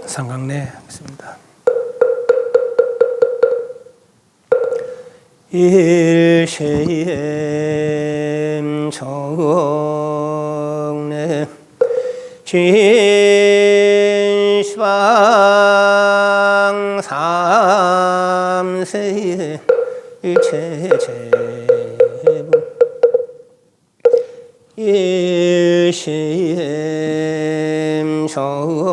상강내 하겠습니다. 일시엠 정내 진시방 삼세 일체제부 일시엠 정내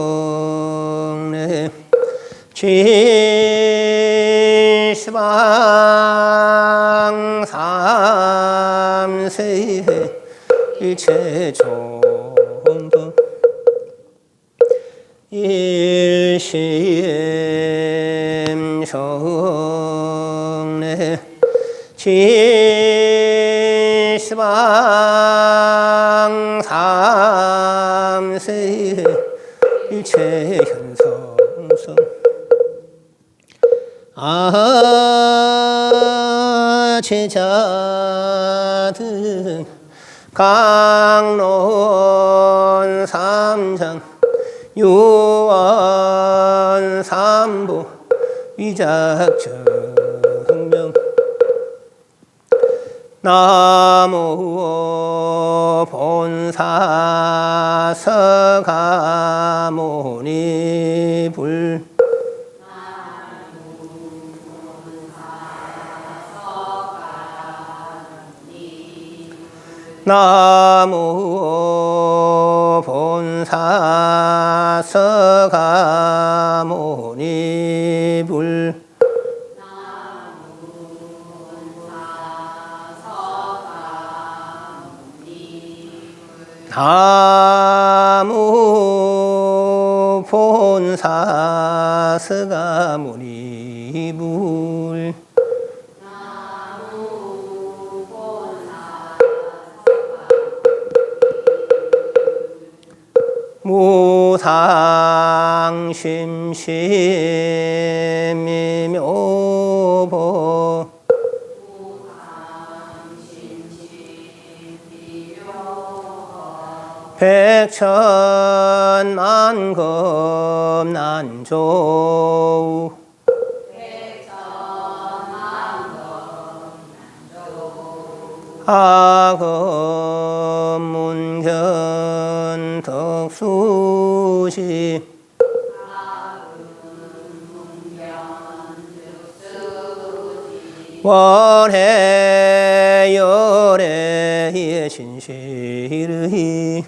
진시방 삼세 일체존부 일시엠 정내 진시방 삼세 일체현성성 제자등 강론 삼장 유언 삼보 위작정명 나무 본사 서가모니 불 나무 본사 서가모니 불 나무 본사 서가모니 불 무상심심미묘보 백천만금 난조 악음 문견 덕수시 원해 열애 진실의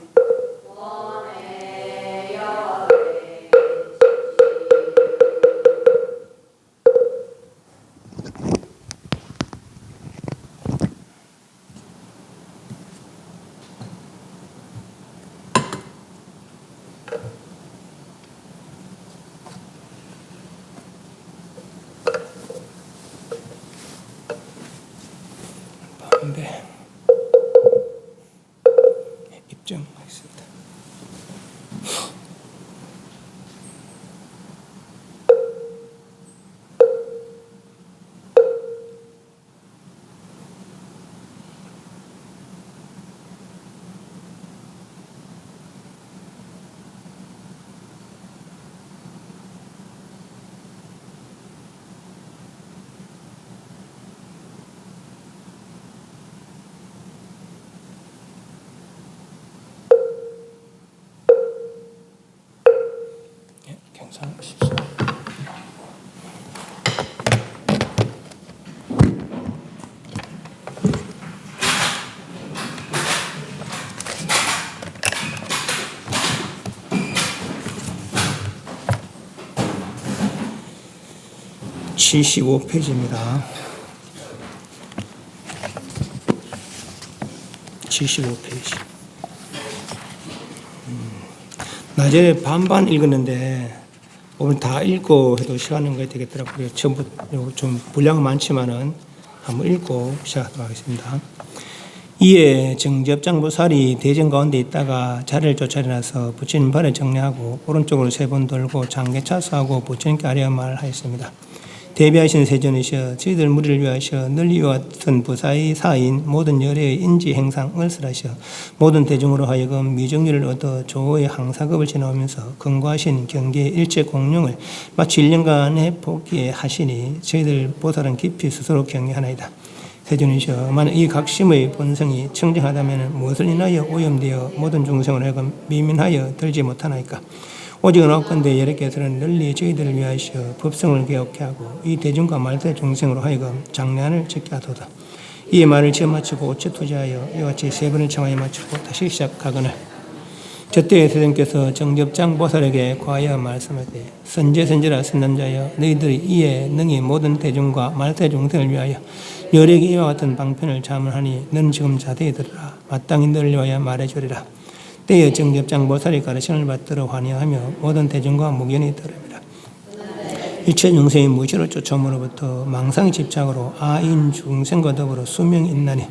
네. 입증하겠습니다. 경상하십시오. (75페이지입니다) 75페이지. 낮에 반반 읽었는데 오늘 다 읽고 해도 시간은 거의 되겠더라고요. 전부 좀 분량은 많지만은 한번 읽고 시작하도록 하겠습니다. 이에 정접장보살이 대전 가운데 있다가 자리를 쫓아내서 부처님 발을 정리하고 오른쪽으로 3번 돌고 장계 차수하고 부처님께 아뢰어 말하였습니다. 대비하신 세존이시여 저희들 무리를 위하시어 널리 이와 같은 부사의 사인 모든 열애의 인지 행상을 설하시어 모든 대중으로 하여금 미정리를 얻어 조의 항사급을 지나오면서 근거하신 경계의 일체 공룡을 마치 1년간의 복기에 하시니 저희들 보살은 깊이 스스로 경외하나이다. 세존이시여 만일 이 각심의 본성이 청정하다면 무엇을 인하여 오염되어 모든 중생을 하여금 미민하여 들지 못하나이까. 오직은 없건대 여러께서는 널리 저희들을 위하시어 법성을 개혁케 하고 이 대중과 말세 중생으로 하여금 장례안을 짓게 하도다. 이 말을 지어 마치고 오체 투자하여 이와 같이 3번을 청하여 마치고 다시 시작하거늘 저때에 세존께서 정접장 보살에게 과하여 말씀하되 선제선제라 선남자여 너희들이 이에 능히 모든 대중과 말세 중생을 위하여 여력이 이와 같은 방편을 자문하니 너는 지금 자세히 들으라. 마땅히 너를 위하여 말해주리라. 때에 정접장 보살이 가르침을 받들어 환희하며 모든 대중과 무견히 들으리라. 일체 중생이 무시로 쫓아옴으로부터 망상의 집착으로 아인 중생과 더불어 수명이 있나니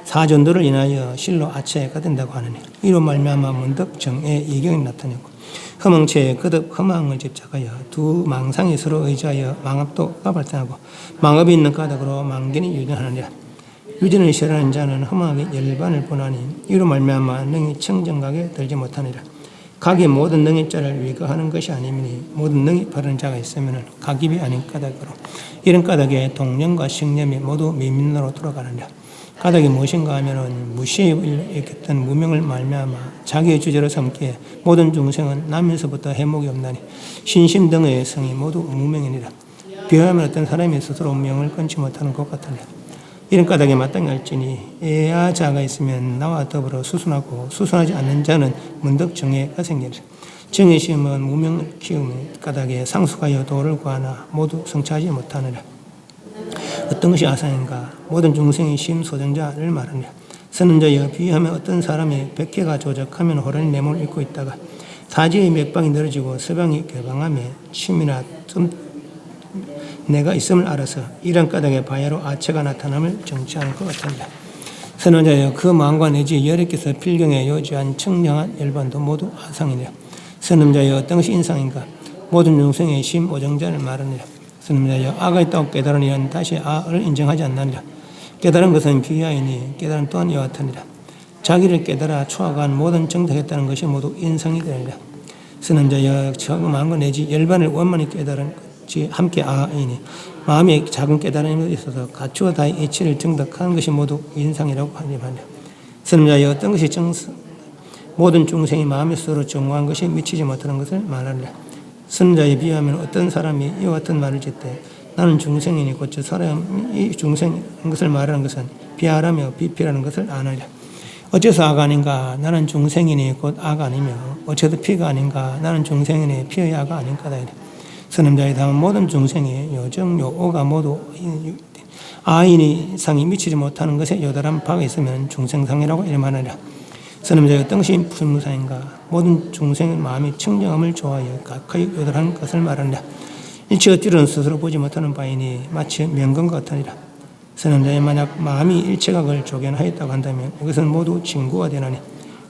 사전도를 인하여 실로 아체가 된다고 하느니 이로 말미암아 문득 정의 이경이 나타나고 허망체에 거듭 허망을 집착하여 두 망상이 서로 의지하여 망업도가 발생하고 망업이 있는 까닭으로 망견이 유전하느니라. 유전을 싫어하는 자는 허망하게 열반을 보나니 이로 말미암아 능히 청정각에 들지 못하니라. 각이 모든 능입자를 위거하는 것이 아니니 모든 능입하는 자가 있으면 각입이 아닌 까닭으로 이런 까닭에 동념과 식념이 모두 미민으로 돌아가느니라. 까닭이 무엇인가 하면은 무시에 일으켰던 무명을 말미암아 자기의 주제로 삼기에 모든 중생은 나면서부터 해목이 없나니 신심 등의 성이 모두 무명이니라. 비하면 어떤 사람이 스스로 명을 끊지 못하는 것 같으니라. 이런 까닭에 마땅히 할지니 애야 자가 있으면 나와 더불어 수순하고 수순하지 않는 자는 문득 정해가 생기리라. 정의 심은 무명을 키우며 까닭에 상숙하여 도를 구하나 모두 성취하지 못하느라. 어떤 것이 아상인가? 모든 중생이 심소정자를 말하느라. 선언자여 비유하면 어떤 사람이 백해가 조적하면 호련히 내 몸을 입고 있다가 사지의 맥방이 늘어지고 서방이 개방하며 침이나 내가 있음을 알아서 이런 까닭에 바야로 아체가 나타남을 정치하는 것 같습니다. 선언자여 그 마음과 내지 여러께서 필경에 요지한 청량한 열반도 모두 아상이니라. 선언자여 어떤 것이 인상인가? 모든 중생의 심오정자를 말하느라. 선언자여 아가 있다고 깨달은 이는 다시 아를 인정하지 않느니라. 깨달은 것은 비하이니 깨달은 또한 이와 같으니라. 자기를 깨달아 초학한 모든 정득했다는 것이 모두 인상이 되느니라. 선언자여 저금한 것 내지 열반을 원만히 깨달은 함께 아이니 마음에 작은 깨달음이 있어서 갖추어 다의 이치를 정득하는 것이 모두 인상이라고 하니라. 선언자여 어떤 것이 모든 중생이 마음에 스스로 정화한 것이 미치지 못하는 것을 말하느라. 선자에 비하면 어떤 사람이 이와 같은 말을 짓되 나는 중생이니 곧 저 사람이 중생인 것을 말하는 것은 비하라며 비피라는 것을 아느니라. 어째서 아가 아닌가? 나는 중생이니 곧 아가 아니며 어째서 피가 아닌가? 나는 중생이니 피의 아가 아닌가다이라. 선임자에 담은 모든 중생이 요정 요오가 모두 아인이 상이 미치지 못하는 것에 요달한 바가 있으면 중생상이라고 이름하느니라. 선임자의 어떤 것이 불무상인가? 모든 중생의 마음이 청정함을 좋아하여 각하여 요달한 것을 말하느니라. 일체 어찌로는 스스로 보지 못하는 바이니 마치 명건과 같으니라. 선임자의 만약 마음이 일체각을 조견하였다고 한다면 이것은 모두 징구가 되나니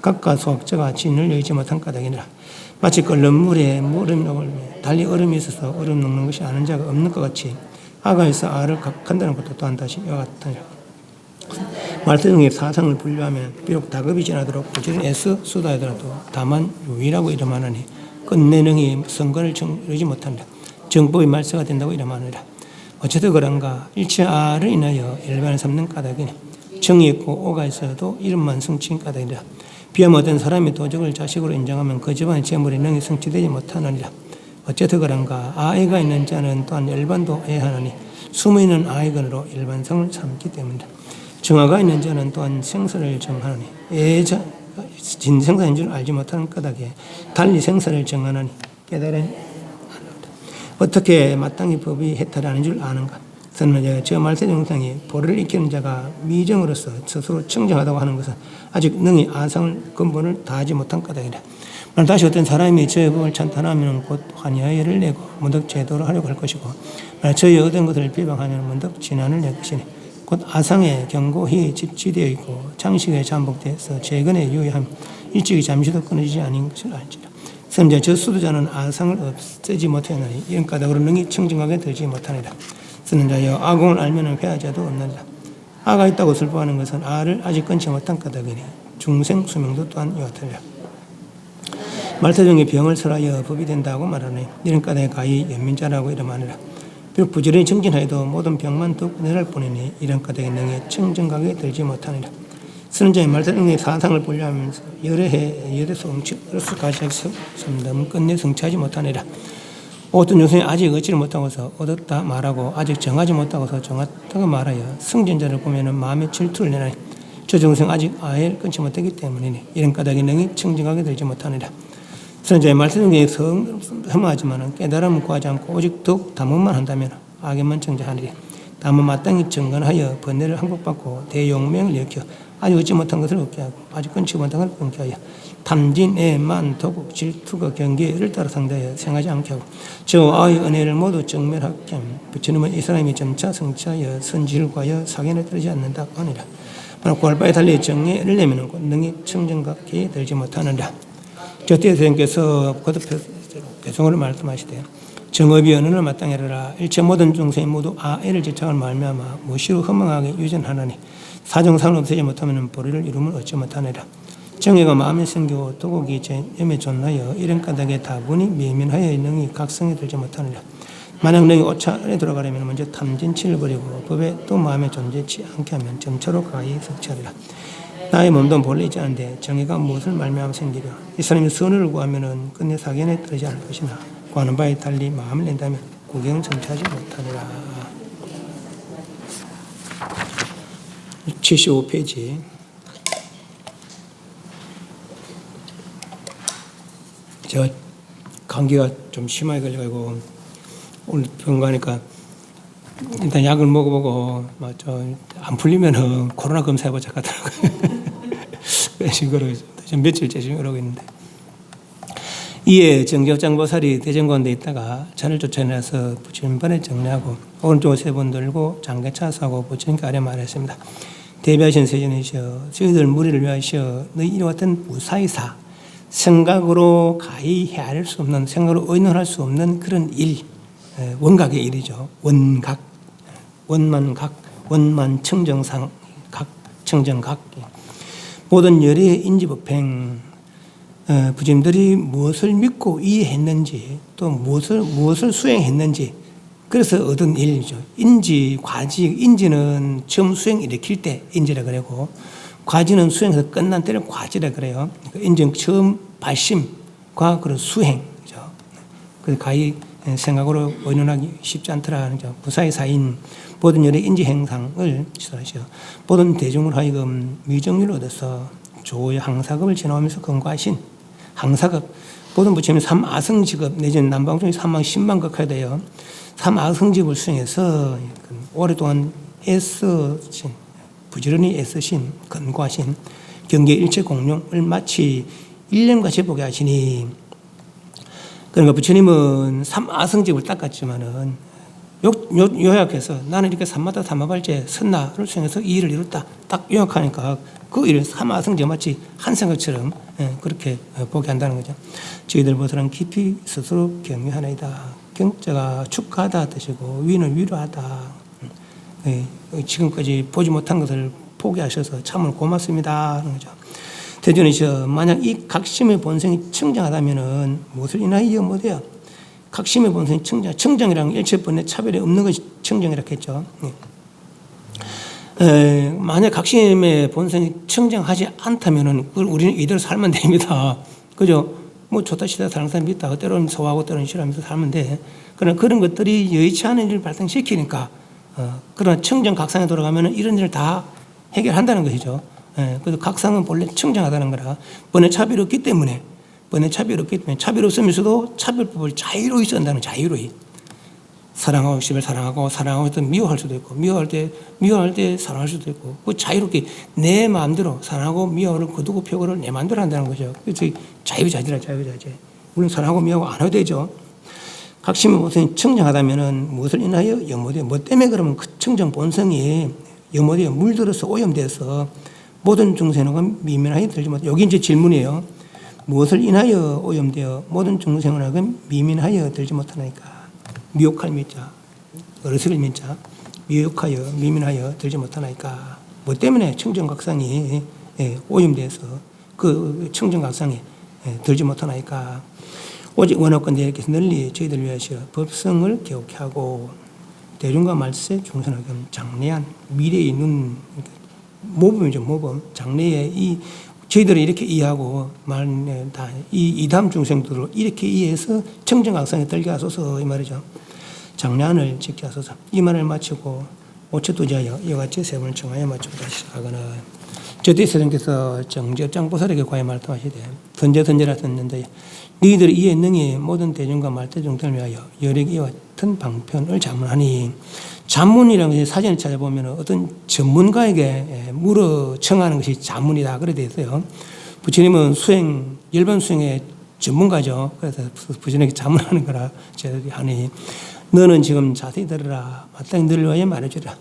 각과 소학자가 진을 여의지 못한 까닭이니라. 마치 끓는 물에 얼음이 녹을 달리 얼음이 있어서 얼음 녹는 것이 아는 자가 없는 것 같이 아가 있어 아를 각한다는 것도 또한 다시 이와 같으니라. 말세 중에 사상을 분류하면 비록 다급이 지나도록 부지런 애써 수다하더라도 다만 유의라고 이름하느니 끝내 능히 선거를 이루지 못한다. 정법의 말세가 된다고 이름하느니라. 어째서 그런가? 일체 아를 인하여 일반을 삼는 까닭이니 정이 있고 오가 있어도 이름만 성취인 까닭이라. 비하면 어떤 사람이 도적을 자식으로 인정하면 그 집안의 재물이 능히 성취되지 못하느니라. 어째서 그런가? 아이가 있는 자는 또한 일반도 애하느니 숨어있는 아이건으로 일반성을 삼기 때문이다. 정화가 있는 자는 또한 생사를 정하느니 애자 진생사인 줄 알지 못하는 까닭에 달리 생사를 정하느니 깨달은 어떻게 마땅히 법이 해탈하는 줄 아는가? 선언자가 저 말세 중생이 보를 익히는 자가 미정으로서 스스로 청정하다고 하는 것은 아직 능히 아상을 근본을 다하지 못한 까닭이라. 다시 어떤 사람이 저의 법을 찬탄하면 곧 환희하여를 내고 문득 제도를 하려고 할 것이고 저의 얻은 것을 비방하면 문득 진안을 낼 것이니 곧 아상에 경고히 집지되어 있고 장식에 잠복되어서 재근에 유의하면 일찍이 잠시도 끊어지지 않은 것을 알지라. 선제 저 수도자는 아상을 없애지 못하느니 이런 까닭으로 능히 청정하게 되지 못하느니라. 쓰는 자여 아공을 알면은 회하자도 없느니라. 아가 있다고 슬퍼하는 것은 아를 아직 끊지 못한 까닭이니 중생 수명도 또한 이와 같으리라. 말타 중에 병을 설하여 법이 된다고 말하니 이런 까닭에 가히 연민자라고 이름하니라. 비록 부지런히 정진하여도 모든 병만 더욱 내랄 뿐이니 이런 까닭에 능히 청정하게 되지 못하니라. 쓰는 자의 말타 중에 사상을 보려하면서 여러 해 여러 수까지 섬담 끝내 성취하지 못하니라. 어떤 요소에 아직 얻지를 못하고서 얻었다 말하고 아직 정하지 못하고서 정했다고 말하여 승진자를 보면은 마음의 질투를 내나니 저 정생 아직 아해를 끊지 못했기 때문이니 이런 까닭에 능히 청정하게 되지 못하니라. 쓰는 자의 말씀 중에 성하지만은 깨달음을 구하지 않고 오직 더욱 담음만 한다면 악에만 정죄하리니 다만 마땅히 정건하여 번뇌를 항복받고 대용맹을 일으켜 아직 얻지 못한 것을 얻게 하고 아직 끊지 못한 것을 끊게 하여 탐진, 애만, 도국, 질투가 경계를 따라 상대하여 생하지 않게 하고 저 아의 은혜를 모두 정멸하게 하며 부처님은 이 사람이 점차 성취하여 선질과여 사견에 떨어지지 않는다고 하니라. 만약 구할 바에 달리 정의를 내면 능히 청정각에 들지 못하느니라. 저때 선생님께서 거듭 배송을 말씀하시되 정업이 언어를 마땅히 하라. 일체 모든 중생이 모두 아애를 지창을 말미암아 무시로 허망하게 유전하나니 사정상을 없애지 못하면 보리를 이루면 얻지 못하느니라. 정의가 마음에 생기고 도곡이 염에 존하여 이런 까닭에 다분히 미민하여 능히 각성에 들지 못하느니라. 만약 능히 오차에 들어가려면 먼저 탐진치를 버리고 법에 또 마음에 존재치 않게 하면 점차로 가히 성취하리라. 나의 몸도 본래 있지 않은데 정의가 무엇을 말미암아 생기려 이 사람이 선을 구하면 끝내 사견에 떨어지지 않을 것이나 구하는 바에 달리 마음을 낸다면 구경을 성취하지 못하리라. 75페이지. 제가 감기가 좀 심하게 걸려가지고 오늘 병원 가니까 일단 약을 먹어보고 안 풀리면은 코로나 검사해보자 하더라고요. 그래서 이거를 지금 며칠째 지금 이러고 있는데 이에 정격장보살이 대전관에 있다가 잔을 쫓아내서 부처님번에 정리하고 오른쪽을 3번 들고 장개차 사고 부처님께 아뢰 말했습니다. 대비하신 세전이시여 저희들 무리를 위하시어 너희 이와 같은 무사히사 생각으로 가히 헤아릴 수 없는 생각으로 의논할 수 없는 그런 일 원각의 일이죠. 원각 원만각 원만청정상 각 청정각 모든 열의 인지법행 부처님들이 무엇을 믿고 이해했는지 또 무엇을 수행했는지 그래서 얻은 일이죠. 인지, 과지, 인지는 처음 수행 일으킬 때 인지라 그러고 과지는 수행해서 끝난 때를 과지라 그래요. 인지는 처음 발심과 그런 수행이죠. 그래서 가히 생각으로 의논하기 쉽지 않더라. 부사의 사인 모든 열의 인지 행상을 지도하시어 모든 대중을 하여금 미정률을 얻어서 조의 항사급을 지나오면서 근거하신 항사급 모든 부처님 3아성직업 내지는 남방중에 3만 10만 극해야 돼요. 3아성직을 수행해서 오랫동안 애쓰신 부지런히 애쓰신 근거하신 경계 일체 공룡을 마치 1년같이 보게 하시니 그러니까 부처님은 3아성직을 닦았지만은 요약해서 나는 이렇게 삼마다 삼마발제 선나를 수행해서 이 일을 이뤘다 딱 요약하니까 그 일을 3아성직 마치 한 생각처럼 그렇게 보게 한다는 거죠. 저희들 보서는 깊이 스스로 경외하나이다. 경자가 축하하다 뜻이고 위는 위로하다. 지금까지 보지 못한 것을 포기하셔서 참으로 고맙습니다 하는 거죠. 대전이시여 만약 이 각심의 본성이 청정하다면은 무엇을 인하여 못해요? 각심의 본성이 청정이라는 일체본의 차별이 없는 것이 청정이라고 했죠. 만약 각심의 본성이 청정하지 않다면은 그걸 우리는 이대로 살면 됩니다. 그죠? 뭐 좋다 싫다 다른 사람 믿다 때로는 소화하고 때로는 싫어하면서 살면 돼. 그러나 그런 것들이 여의치 않은 일을 발생시키니까 그런 청정 각상에 돌아가면은 이런 일을 다 해결한다는 것이죠. 그래서 각상은 본래 청정하다는 거라 번뇌 차별이 없기 때문에 차별 없으면서도 차별법을 자유로이 쓴다는 자유로이 사랑하고 싶을 사랑하고 사랑하고 또 미워할 수도 있고 미워할 때 사랑할 수도 있고 그 자유롭게 내 마음대로 사랑하고 미워를 거두고 펴고를 내 마음대로 한다는 거죠. 그래서 자유자재라 자유자재. 물론 사랑하고 미워하고 안 해도 되죠. 각심의 본성이 청정하다면은 무엇을 인하여 영모되어 뭐 때문에 그러면 그 청정 본성이 영모되어 물들어서 오염돼서 모든 중생은 미면하게 들지 못. 여기 이제 질문이에요. 무엇을 인하여 오염되어 모든 중생을 하금 미민하여 들지 못하나이까. 미혹할 미자, 어리석을 미자, 미혹하여 미민하여 들지 못하나이까. 뭐 때문에 청정각상이 오염돼서 그 청정각상에 들지 못하나이까. 오직 원하건대 이렇게 널리 저희들 위하여 법성을 개옥케 하고 대중과 말세 중생을 장래한 미래의 눈, 모범이죠, 모범. 장래에 이 저희들이 이렇게 이해하고 이 이담 중생들을 이렇게 이해해서 청정각상에 들게 하소서 이 말이죠. 장래안을 짓게 하소서. 이 말을 마치고 오초도자여 이와 같이 세 번을 청하여 마치고 다시 시작하거나. 저때 스님께서 정제장보살에게 과연 말씀하시되 던져라 던진다. 너희들이 이에 능히 모든 대중과 말대중들을 위하여 여력이 이와 같은 방편을 자문하니. 자문이라는 것이 사전을 찾아보면 어떤 전문가에게 물어 청하는 것이 자문이다 그래 되어 있어요. 부처님은 일반 수행의 전문가죠. 그래서 부처님에게 자문하는 거라 저희들이 하니 너는 지금 자세히 들으라. 마땅히 너를 위하여 말해주라.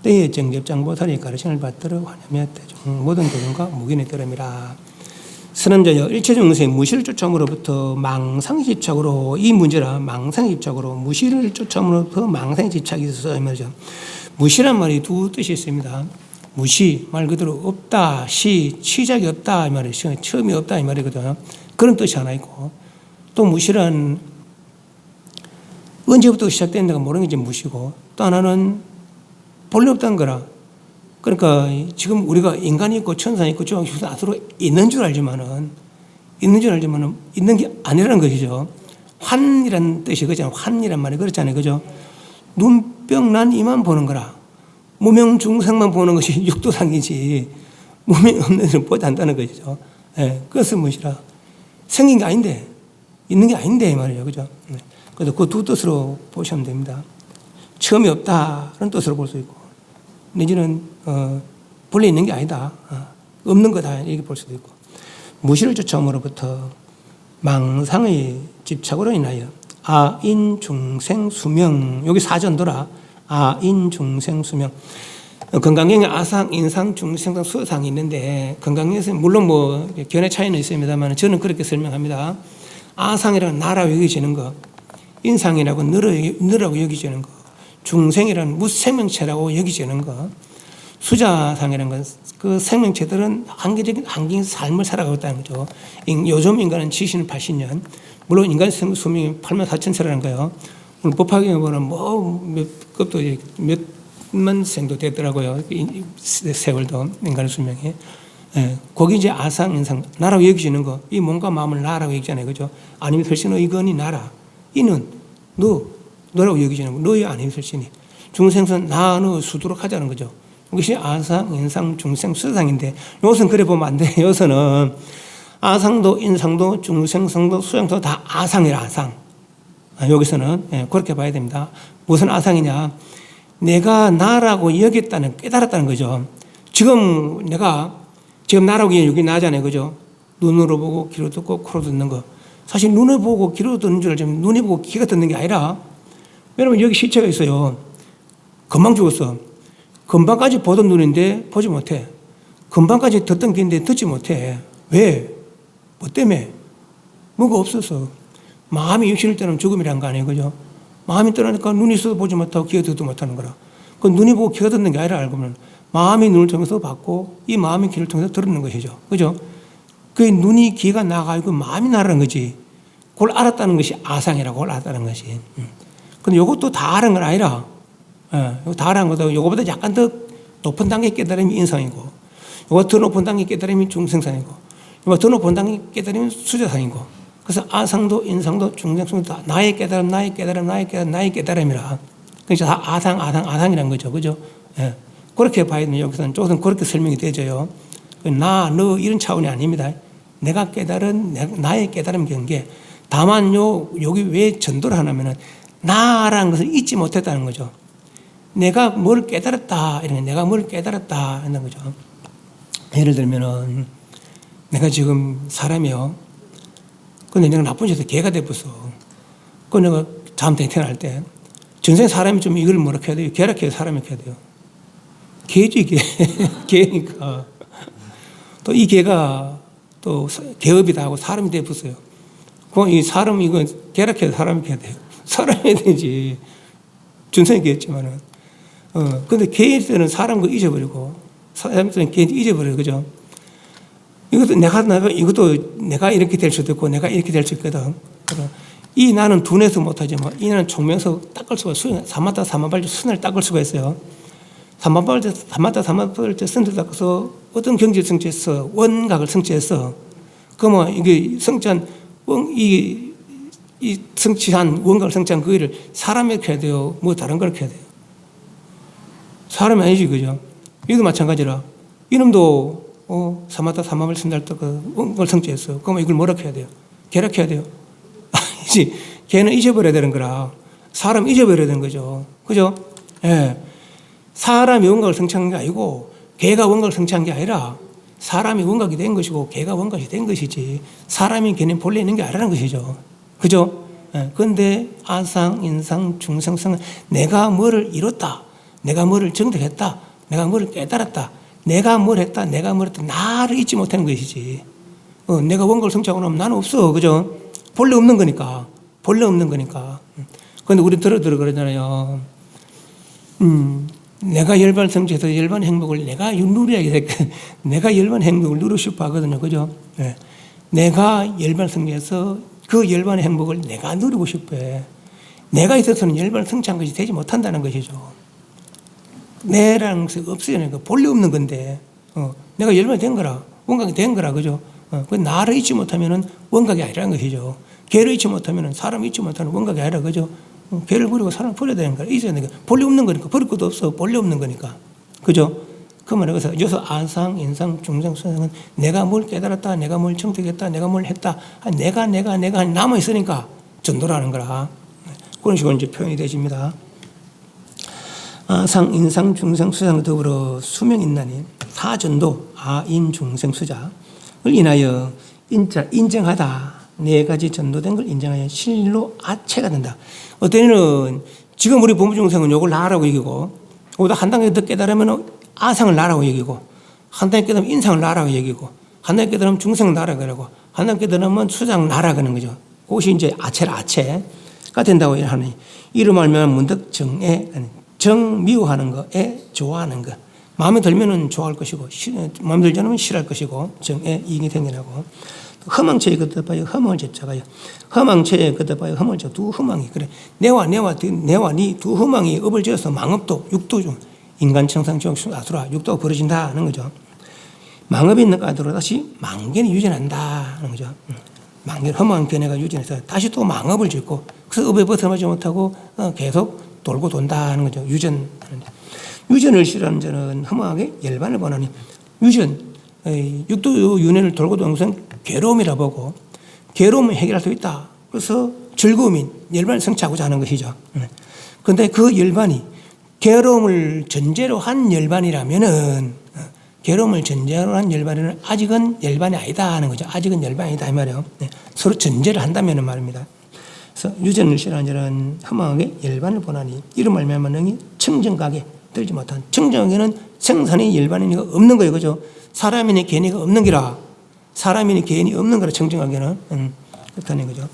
때에 정접장보살이 가르침을 받들어 환영하며 대중 모든 대중과 무견에 들음이라. 선언자여 일체 중생의 무시를 쫓아옴으로부터 망상의 집착으로 이 문제라. 망상의 집착으로 무시를 쫓아옴으로부터 망상의 집착이 있어서 이 말이죠. 무시란 말이 두 뜻이 있습니다. 무시 말 그대로 없다, 시작이 없다 이 말이죠. 처음이 없다 이 말이거든요. 그런 뜻이 하나 있고 또 무시란 언제부터 시작됐는가 모르는 게 이제 무시고 또 하나는 본래 없다는 거라. 그러니까 지금 우리가 인간이 있고 천상이 있고 조항이 서로 있는 줄 알지만은 있는 게 아니라는 것이죠. 환이라는 뜻이 그잖아요. 환이란 말이 그렇잖아요. 그죠? 눈병 난 이만 보는 거라. 무명 중생만 보는 것이 육도상이지 무명 없는 데는 보지 않는다는 것이죠. 예, 그것은 무엇이라. 생긴 게 아닌데 있는 게 아닌데 이 말이에요. 그죠? 그래서 그 두 뜻으로 보시면 됩니다. 처음이 없다는 뜻으로 볼 수 있고 내지는 본래 있는 게 아니다. 없는 거다 이렇게 볼 수도 있고 무시를 쫓아옴으로부터 망상의 집착으로 인하여 아인 중생 수명 여기 사전도라. 아인 중생 수명 건강경에 아상, 인상, 중생, 수상이 있는데 건강경에서 물론 뭐 견해 차이는 있습니다만 저는 그렇게 설명합니다. 아상이라는 나라고 여기지는 거, 인상이라고 너라고 여기지는 거, 중생이라는 무생명체라고 여기지는 거, 수자상이라는 건 그 생명체들은 한계적인 삶을 살아가고 있다는 거죠. 요즘 인간은 70년, 80년, 물론 인간 수명이 84,000세라는 거예요. 오늘 법학에 보면 그것도 몇만 생도 되더라고요. 세월도 인간의 수명이. 거기 이제 아상, 인상, 나라고 여기지는 거, 이 몸과 마음을 나라고 여기잖아요. 그죠? 아니면 설신 의건이 나라. 이는 너라고 여기지는 거, 너의 아니면 설신이. 중생선 나, 너 수두룩 하자는 거죠. 이것이 아상, 인상, 중생, 수상인데, 요것은 그래 보면 안 돼. 요것은 아상도, 인상도, 중생성도, 수양도 다 아상이라, 아상. 여기서는 그렇게 봐야 됩니다. 무슨 아상이냐? 내가 나라고 깨달았다는 거죠. 지금 나라고 여기 나잖아요. 그죠? 눈으로 보고, 귀로 듣고, 코로 듣는 거. 사실 눈을 보고, 귀로 듣는 줄 알지만 눈이 보고 귀가 듣는 게 아니라, 왜냐면 여기 시체가 있어요. 금방 죽었어. 금방까지 보던 눈인데 보지 못해. 금방까지 듣던 귀인데 듣지 못해. 왜? 뭐 때문에? 뭐가 없어서. 마음이 육신을 떠나면 죽음이란 거 아니에요. 그죠? 마음이 떠나니까 눈이 있어도 보지 못하고 귀가 듣도 못하는 거라. 그 눈이 보고 귀가 듣는 게 아니라 알고 보면 마음이 눈을 통해서 받고 이 마음이 귀를 통해서 들었는 것이죠. 그죠? 그 눈이 귀가 나가고 마음이 나라는 거지. 그걸 알았다는 것이 아상이라고 그걸 알았다는 것이. 근데 이것도 다 아는 건 아니라 이거 다 아는 거다. 이거보다 약간 더 높은 단계 깨달음이 인상이고 이거 더 높은 단계 깨달음이 중생상이고 이거 더 높은 단계 깨달음이 수저상이고 그래서 아상도 인상도 중생상도 다 나의 깨달음이라. 그래서 다 아상이라는 거죠. 그죠? 예. 그렇게 봐야 되면 여기서는 조금 그렇게 설명이 되죠. 너 이런 차원이 아닙니다. 내가 깨달은 나의 깨달음 경계. 다만 여기 왜 전도를 하냐면은 나라는 것을 잊지 못했다는 거죠. 내가 뭘 깨달았다 이런 내가 뭘 깨달았다 하는 거죠. 예를 들면은 내가 지금 사람이요. 근데 내가 나쁜 짓에서 개가 돼버렸어. 그 내가 다음에 태어날 때 전생 사람이 좀 이걸 뭐라 해야 돼요? 개라 해야 사람이 해야 돼요. 개지 개. 개니까 또 이 개가 또 개업이다 하고 사람이 돼버렸어요. 그럼 이 사람 이거 계략해야 사람이 해야 돼요. 사람이 해야 되지. 준선이 개였지만은. 근데 개일 때는 사람 거 잊어버리고 사람 때는 개 잊어버려요. 그죠? 이것도 내가 이렇게 될 수도 있고 내가 이렇게 될 수 있거든. 이 나는 둔해서 못하지만 이 나는 총명서 닦을 수가 있어요. 사마다 사마발주 선을 닦을 수가 있어요. 사마다 사마발주 선을 닦아서 어떤 경지를 성취했어. 원각을 성취했어. 그러면 이게 성취한 이 성취한 원각을 성취한 그 일을 사람에게 해야 돼요. 뭐 다른 걸 해야 돼요. 사람이 아니지, 그죠? 이도 마찬가지라. 이놈도 사마다 사마발 선을 닦아서 원각을 성취했어. 그러면 이걸 뭐라 해야 돼요? 계략해야 돼요. 아니지. 걔는 잊어버려야 되는 거라. 사람 잊어버려야 되는 거죠. 그죠? 예. 사람이 원각을 성취한 게 아니고 개가 원각을 성취한 게 아니라 사람이 원각이 된 것이고 개가 원각이 된 것이지 사람이 걔는 본래 있는 게 아니라는 것이죠. 그죠? 그런데 아상, 인상, 중생성은 내가 뭐를 이뤘다. 내가 뭐를 정득했다. 내가 뭐를 깨달았다. 내가 뭘 했다. 내가 뭘 했다. 나를 잊지 못하는 것이지. 내가 원각을 성취하고 나면 나는 없어. 그죠? 본래 없는 거니까. 본래 없는 거니까. 그런데 우리 그러잖아요. 내가 열반 성취해서 열반 행복을 내가 누려야 돼. 내가 열반 행복을 누리고 싶어 하거든요. 그죠? 네. 내가 열반 성취해서 그 열반의 행복을 내가 누리고 싶어 해. 내가 있어서는 열반을 성취한 것이 되지 못한다는 것이죠. 내라는 것이 없어야 하는 거. 본래 없는 건데, 내가 열반이 된 거라. 원각이 된 거라. 그죠? 그 나를 잊지 못하면은 원각이 아니라는 것이죠. 개를 잊지 못하면은 사람을 잊지 못하는 원각이 아니라. 그죠? 개를 버리고 사람을 버려야 되는 거야. 있어야 되는 거야. 본래 없는 거니까. 버릴 것도 없어. 본래 없는 거니까. 그죠? 그 말에 그래서 여기서 아상, 인상, 중생, 수상은 내가 뭘 깨달았다. 내가 뭘 정득했다. 내가 뭘 했다. 내가 남아있으니까 전도라는 거라. 그런 식으로 이제 표현이 되십니다. 아상, 인상, 중생, 수상을 더불어 수명인나니 사전도 아인, 중생, 수자를 인하여 인정하다. 네 가지 전도된 걸 인정하여 실로 아체가 된다. 어때는 지금 우리 법무중생은 요걸 나라고 여기고, 오다 한 단계 더 깨달으면 아상을 나라고 여기고, 한 단계 깨달으면 인상을 나라고 여기고, 한 단계 깨달으면 중생을 나라고 그러고, 한 단계 깨달으면 수장 나라 그러는 거죠. 그것이 이제 아체가 된다고 하니, 이로 알면 문득 정미워하는 거에 좋아하는 거. 마음에 들면은 좋아할 것이고, 마음에 들지 않으면 싫어할 것이고, 정에 이익이 생겨나고, 허망체에 걷어봐요. 허망을 제쳐가요. 허망체에 걷어봐요. 허망을 제 두 허망이. 그래. 내와 니 두 허망이 업을 지어서 망업도, 육도 중, 인간 청상 지옥 아수라, 육도가 벌어진다 하는 거죠. 망업이 있는 까도로 다시 망견이 유전한다 하는 거죠. 망견, 허망한 견해가 유전해서 다시 또 망업을 짓고, 그래서 업에 벗어나지 못하고 계속 돌고 돈다 하는 거죠. 유전을 싫어하는 자는 허망하게 열반을 권하니, 육도 윤회를 돌고 도는 것은 괴로움이라 보고, 괴로움을 해결할 수 있다. 그래서 즐거움인 열반을 성취하고자 하는 것이죠. 그런데 그 열반이 괴로움을 전제로 한 열반이라면은, 괴로움을 전제로 한 열반은 아직은 열반이 아니다 하는 거죠. 아직은 열반이 아니다 이 말이에요. 서로 전제를 한다면 말입니다. 그래서 유전을 싫어하는 자는 허망하게 열반을 보나니, 이런 말미암아 능히 청정각에 들지 못한, 청정에는 생산의 열반이 없는 거예요. 그죠? 사람이니 개니가 없는 기라. 사람이니 개인이 없는 거라 청정하게는. 그렇다는 거죠.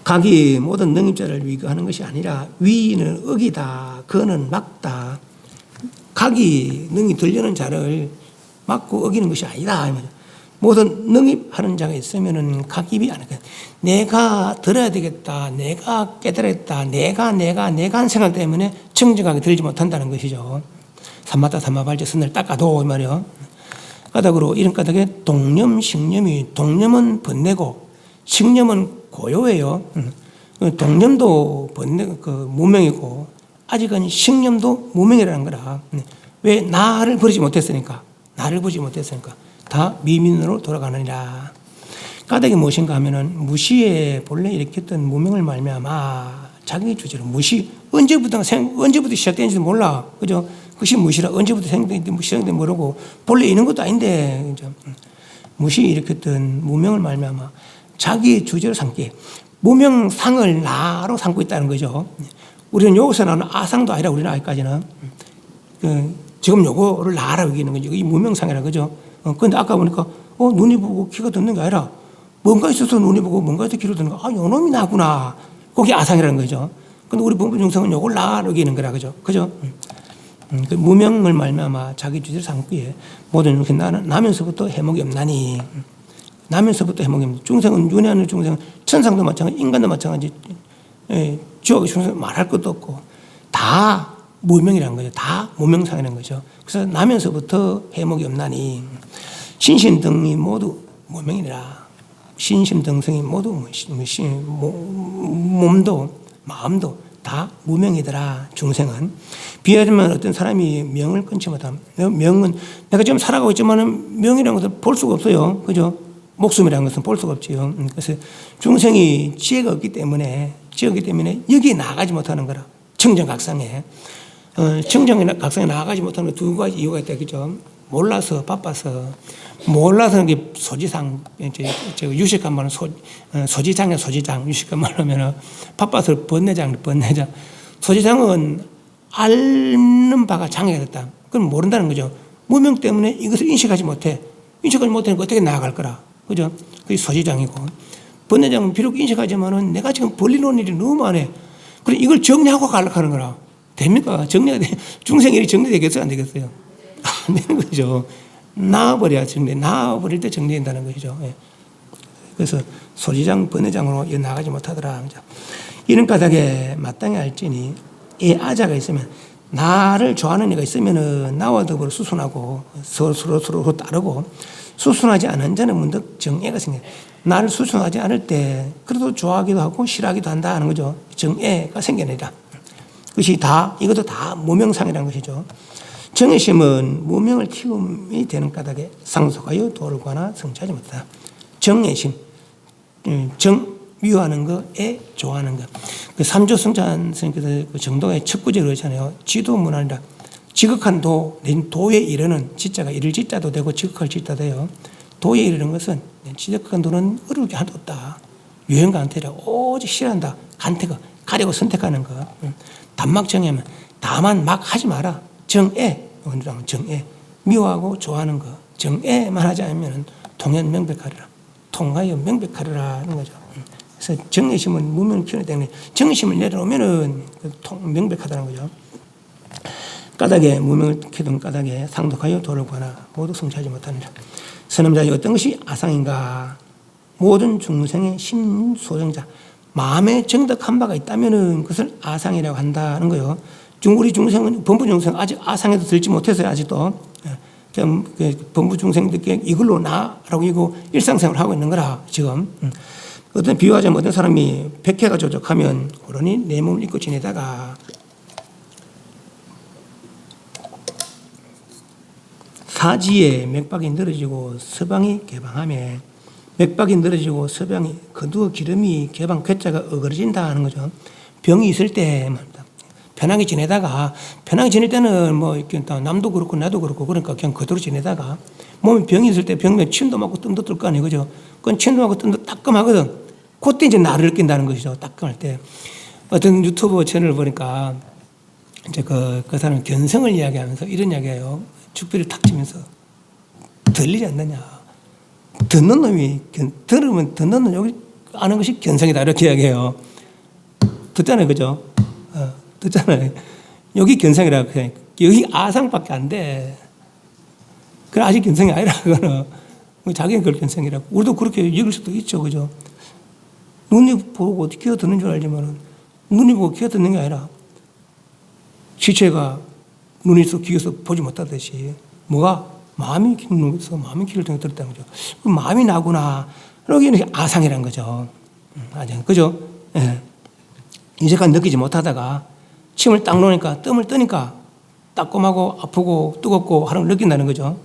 각이 모든 능입자를 위거하는 것이 아니라 위는 억이다. 그는 막다. 각이 능이 들려는 자를 막고 어기는 것이 아니다. 모든 능입하는 자가 있으면은 각입이 아니거든. 내가 들어야 되겠다. 내가 깨달았다. 내가 한 생각 때문에 청정하게 들지 못한다는 것이죠. 삼마다 삼마발제 선을 닦아도 이 말이요. 까닭으로 이런 까닭에 동념, 식념이, 동념은 번뇌고 식념은 고요해요. 동념도 무명이고 아직은 식념도 무명이라는 거라. 왜? 나를 버리지 못했으니까. 다 미민으로 돌아가느니라. 까닭이 무엇인가 하면은 무시에 본래 일으켰던 무명을 말미암아 자기 주제로 무시, 언제부터 시작된지도 몰라. 그죠? 그것이 무시라. 언제부터 시작된지 모르고 본래 있는 것도 아닌데, 무시 일으켰던 무명을 말미암아 자기 주제로 삼기. 무명상을 나로 삼고 있다는 거죠. 우리는 여기서 나오는 아상도 아니라 우리는 아직까지는 지금 요거를 나라고 여기는 거죠. 이 무명상이라 그죠. 그런데 아까 보니까 눈이 보고 귀가 듣는 게 아니라 뭔가 있어서 눈이 보고 뭔가 있어서 귀로 듣는 거. 요놈이 나구나. 그게 아상이라는 거죠. 근데 우리 본부 중생은 요걸 나르기는 거라, 그죠? 그죠? 그 무명을 말미암아 자기 주제를 삼기에 모든 이렇게 나면서부터 해목이 없나니. 나면서부터 해목이 없나니. 중생은, 윤회 하는 중생은 천상도 마찬가지, 인간도 마찬가지, 지옥의 중생은 말할 것도 없고, 다 무명이라는 거죠. 다 무명상이라는 거죠. 그래서 나면서부터 해목이 없나니, 신심등이 모두 무명이라. 신심등성이 모두 몸도 마음도 다 무명이더라. 중생은 비하자면 어떤 사람이 명을 끊지 못함. 명은 내가 지금 살아가고 있지만은 명이라는 것을 볼 수가 없어요. 그죠? 목숨이라는 것은 볼 수가 없지요. 그래서 중생이 지혜가 없기 때문에 여기에 나아가지 못하는 거라. 청정각상에 청정각상에 나아가지 못하는 두 가지 이유가 있다. 그죠? 몰라서 바빠서 이게 소지상 유식한 말은 소지장이야. 소지장 유식한 말로 하면은 바빠서 번뇌장. 소지장은 앓는 바가 장애가 됐다. 그럼 모른다는 거죠. 무명 때문에 이것을 인식하지 못하니까 어떻게 나아갈 거라. 그죠? 그게 소지장이고, 번뇌장은 비록 인식하지만은 내가 지금 벌리는 일이 너무 많아. 그래 이걸 정리하고 가려고 하는 거라. 됩니까? 중생일이 정리되겠어요? 안 되겠어요? 안 되는 거죠. 나와버릴 때 정리된다는 것이죠. 그래서 소지장, 번뇌장으로 나가지 못하더라. 이런 까닭에 마땅히 알지니, 이 아자가 있으면, 나를 좋아하는 애가 있으면은 나와 더불어 수순하고 서로 따르고, 수순하지 않은 자는 문득 정애가 생겨요. 나를 수순하지 않을 때 그래도 좋아하기도 하고 싫어하기도 한다 하는 거죠. 정애가 생겨내라. 이것도 다 무명상이라는 것이죠. 정애심은 무명을 키움이 되는 까닭에 상속하여 도를 관하 성취하지 못한다. 정애심, 미워하는 것에 좋아하는 것. 그 삼조성찬 스님께서 그 정도의 첫 구절을 하잖아요. 지도문안이라. 지극한 도에 이르는 지자가 이를 지자도 되고 지극할 지자도 돼요. 도에 이르는 것은 지극한 도는 어려울 게 하나도 없다. 유행과 안태라 오직 싫어한다. 간택을 가려고 선택하는 것. 단막 정애면 다만 막 하지 마라. 정애. 미워하고 좋아하는 것. 정애만 하지 않으면 통연 명백하리라. 통하여 명백하리라 하는 거죠. 그래서 정애심은 무명을 키우기 때문에 정애심을 내려놓으면은 명백하다는 거죠. 까닭에 무명을 키우던 까닭에 상독하여 도를 관하 모두 성취하지 못하느라. 선험자의 어떤 것이 아상인가? 모든 중생의 심소정자, 마음에 정덕한 바가 있다면은 그것을 아상이라고 한다는 거예요. 우리 중생은 범부 중생 아직 아상에도 들지 못했어요. 아직도 범부 중생들께 이걸로 나라고 이거 일상생활을 하고 있는 거라 지금. 어떤 비유하자면 어떤 사람이 백해가 조적하면 그러니 내 몸을 입고 지내다가 사지에 맥박이 늘어지고 서방이 개방하며 맥박이 늘어지고 서방이 거두어 기름이 개방 괴짜가 어그러진다 하는 거죠. 병이 있을 때 말입니다. 편하게 지낼 때는 뭐 이렇게 남도 그렇고 나도 그렇고 그러니까 그냥 그대로 지내다가 몸에 병이 있을 때 병에 침도 맞고 뜸도 뜰 거 아니에요. 그죠? 그건 침도 맞고 뜸도 따끔하거든. 그때 이제 나를 낀다는 것이죠. 따끔할 때. 어떤 유튜브 채널을 보니까 이제 그 사람 견성을 이야기하면서 이런 이야기예요. 죽비를 탁 치면서 들리지 않느냐. 듣는 놈이 여기 아는 것이 견성이다. 이렇게 이야기해요. 듣잖아요. 그죠? 듣잖아요. 여기 견성이라고 해. 여기 아상밖에 안 돼. 그래, 아직 견성이 아니라, 그거는. 자기는 그걸 견성이라고. 우리도 그렇게 읽을 수도 있죠. 그죠? 눈이 보고 귀가 듣는 줄 알지만은, 눈이 보고 귀가 듣는 게 아니라, 시체가 눈이 있어 귀에서 보지 못하듯이, 뭐가? 마음이 눈에서 마음이 귀를 통해 들었다는 거죠. 그 마음이 나구나. 여기는 아상이라는 거죠. 아상. 그죠? 예. 이제까지 느끼지 못하다가, 침을 딱 놓으니까 뜸을 뜨니까 따끔하고 아프고 뜨겁고 하는 걸 느낀다는 거죠.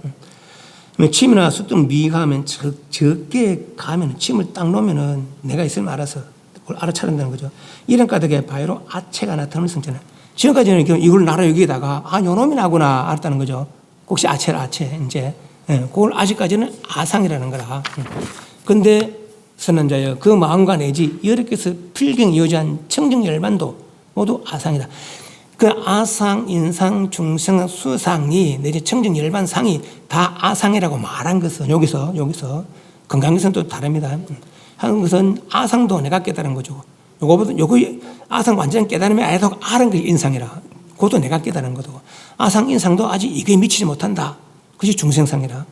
침이나 숫등 미가하면 적게 가면 침을 딱 놓으면은 내가 있으면 알아서 그걸 알아차린다는 거죠. 이런 까닭에 바위로 아체가 나타나는 성체는 지금까지는 이걸 나라 여기에다가 요놈이 나구나 알았다는 거죠. 혹시 아체라 이제 그걸 아직까지는 아상이라는 거라. 근데 선언자여 그 마음과 내지 여러 개서 필경 여지한 청정 열반도 모두 아상이다. 그 아상, 인상, 중생, 수상이 내지 청정 열반상이 다 아상이라고 말한 것은 여기서 건강에서는 또 다릅니다. 하는 것은 아상도 내가 깨달은 거죠. 요거 아상 완전 깨달으면 아예도 아는 게 인상이라. 그것도 내가 깨달은 거고. 아상, 인상도 아직 이게 미치지 못한다. 그것이 중생상이라.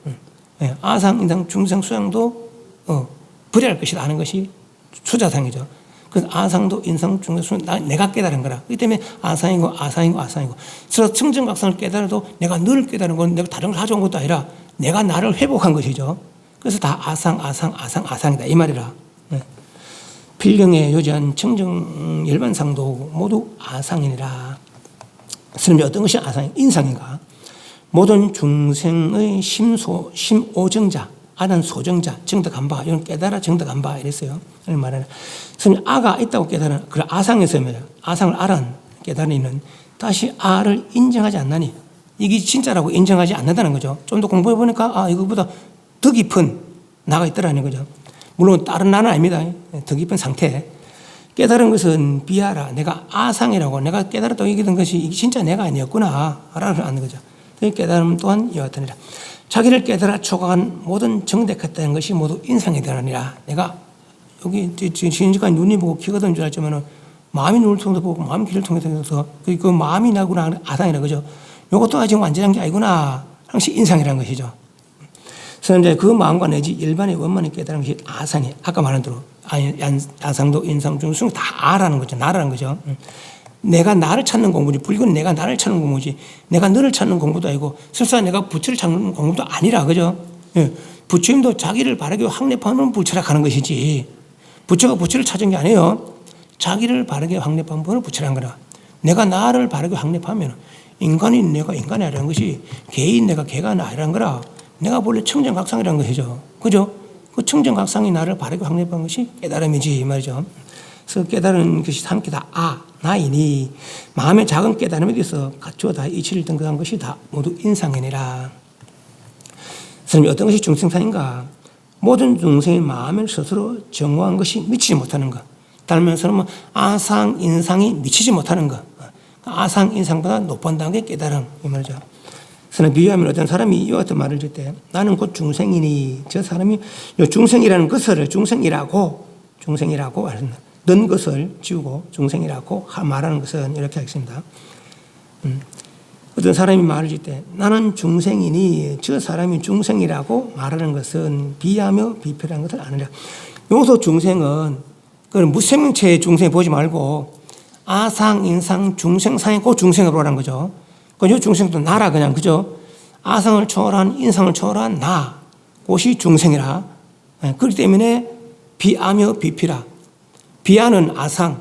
아상, 인상, 중생, 수상도 버려야 할 것이다 하는 것이 수자상이죠. 그래서 아상도 인상, 중생, 수상 내가 깨달은 거라. 그렇기 때문에 아상이고 서로 청정각상을 깨달아도 내가 늘 깨달은 건 내가 다른 걸 가져온 것도 아니라 내가 나를 회복한 것이죠. 그래서 다 아상이다 이 말이라. 필경에 요지한 청정 열반상도 모두 아상이니라. 그럼 어떤 것이 아상, 인상인가? 모든 중생의 심오정자, 아는 소정자, 정득한 바, 이건 깨달아 정득한 바 이랬어요. 이런 말을. 그럼 아가 있다고 깨달은, 그 아상에서 말이야. 아상을 알은 깨달으면 다시 아를 인정하지 않나니 이게 진짜라고 인정하지 않는다는 거죠. 좀 더 공부해 보니까 이거보다 더 깊은 나가 있더라는 거죠. 물론 다른 나는 아닙니다. 더 깊은 상태. 깨달은 것은 비하라. 내가 아상이라고 내가 깨달았다고 얘기했던 것이 이게 진짜 내가 아니었구나 라는 아는 거죠. 깨달음 또한 이와 같으니라. 자기를 깨달아 초과한 모든 정देख했다는 것이 모두 인상이 되느니라. 내가 여기 지금까지 눈이 보고 귀가 듣는 줄 알지만 마음이 눈을 통해서 보고 마음이 귀를 통해서 그 마음이 나구나 아상이라 그죠. 이것도 아직 완전한 게 아니구나. 항시 인상이라는 것이죠. 그래서 이제 그 마음과 내지 일반의 원만히 깨달은 것이 아상이 아까 말한 대로 아상도 인상 중승 다 아라는 거죠. 나라는 거죠. 내가 나를 찾는 공부지. 불교는 내가 나를 찾는 공부지. 내가 너를 찾는 공부도 아니고 설사 내가 부처를 찾는 공부도 아니라 그죠. 부처님도 자기를 바르게 확립하면 부처라 가는 것이지. 부처가 부처를 찾은 게 아니에요. 자기를 바르게 확립한 분을 부처란 거라. 내가 나를 바르게 확립하면 인간이 내가 인간이 아니라는 것이 개인 내가 개가 아니라는 거라. 내가 본래 청정각상이라는 것이죠. 그죠? 그 청정각상이 나를 바르게 확립한 것이 깨달음이지 이 말이죠. 그래서 깨달은 것이 함께 다 나이니 마음의 작은 깨달음에 대해서 갖추어 다 이치를 등극한 것이 다 모두 인상이니라. 그럼 어떤 것이 중생상인가? 모든 중생의 마음을 스스로 정화한 것이 미치지 못하는 것. 따르면서는 아상, 인상이 미치지 못하는 것. 아상, 인상보다 높은 게 깨달음 이 말이죠. 그래서 비유하면 어떤 사람이 이와 같은 말을 할 때 나는 곧 중생이니 저 사람이 중생이라는 것을 중생이라고 하는 넌 것을 지우고 중생이라고 말하는 것은 이렇게 하겠습니다. 어떤 사람이 말을 할 때 나는 중생이니 저 사람이 중생이라고 말하는 것은 비하며 비표라는 것을 아느냐. 여기서 중생은 그건 무생명체의 중생을 보지 말고 아상, 인상, 중생상이 그 중생을 보라는 거죠. 그 중생도 나라 그냥 그죠. 아상을 초월한 인상을 초월한 나 그것이 중생이라. 그렇기 때문에 비하며 비피라. 비하는 아상,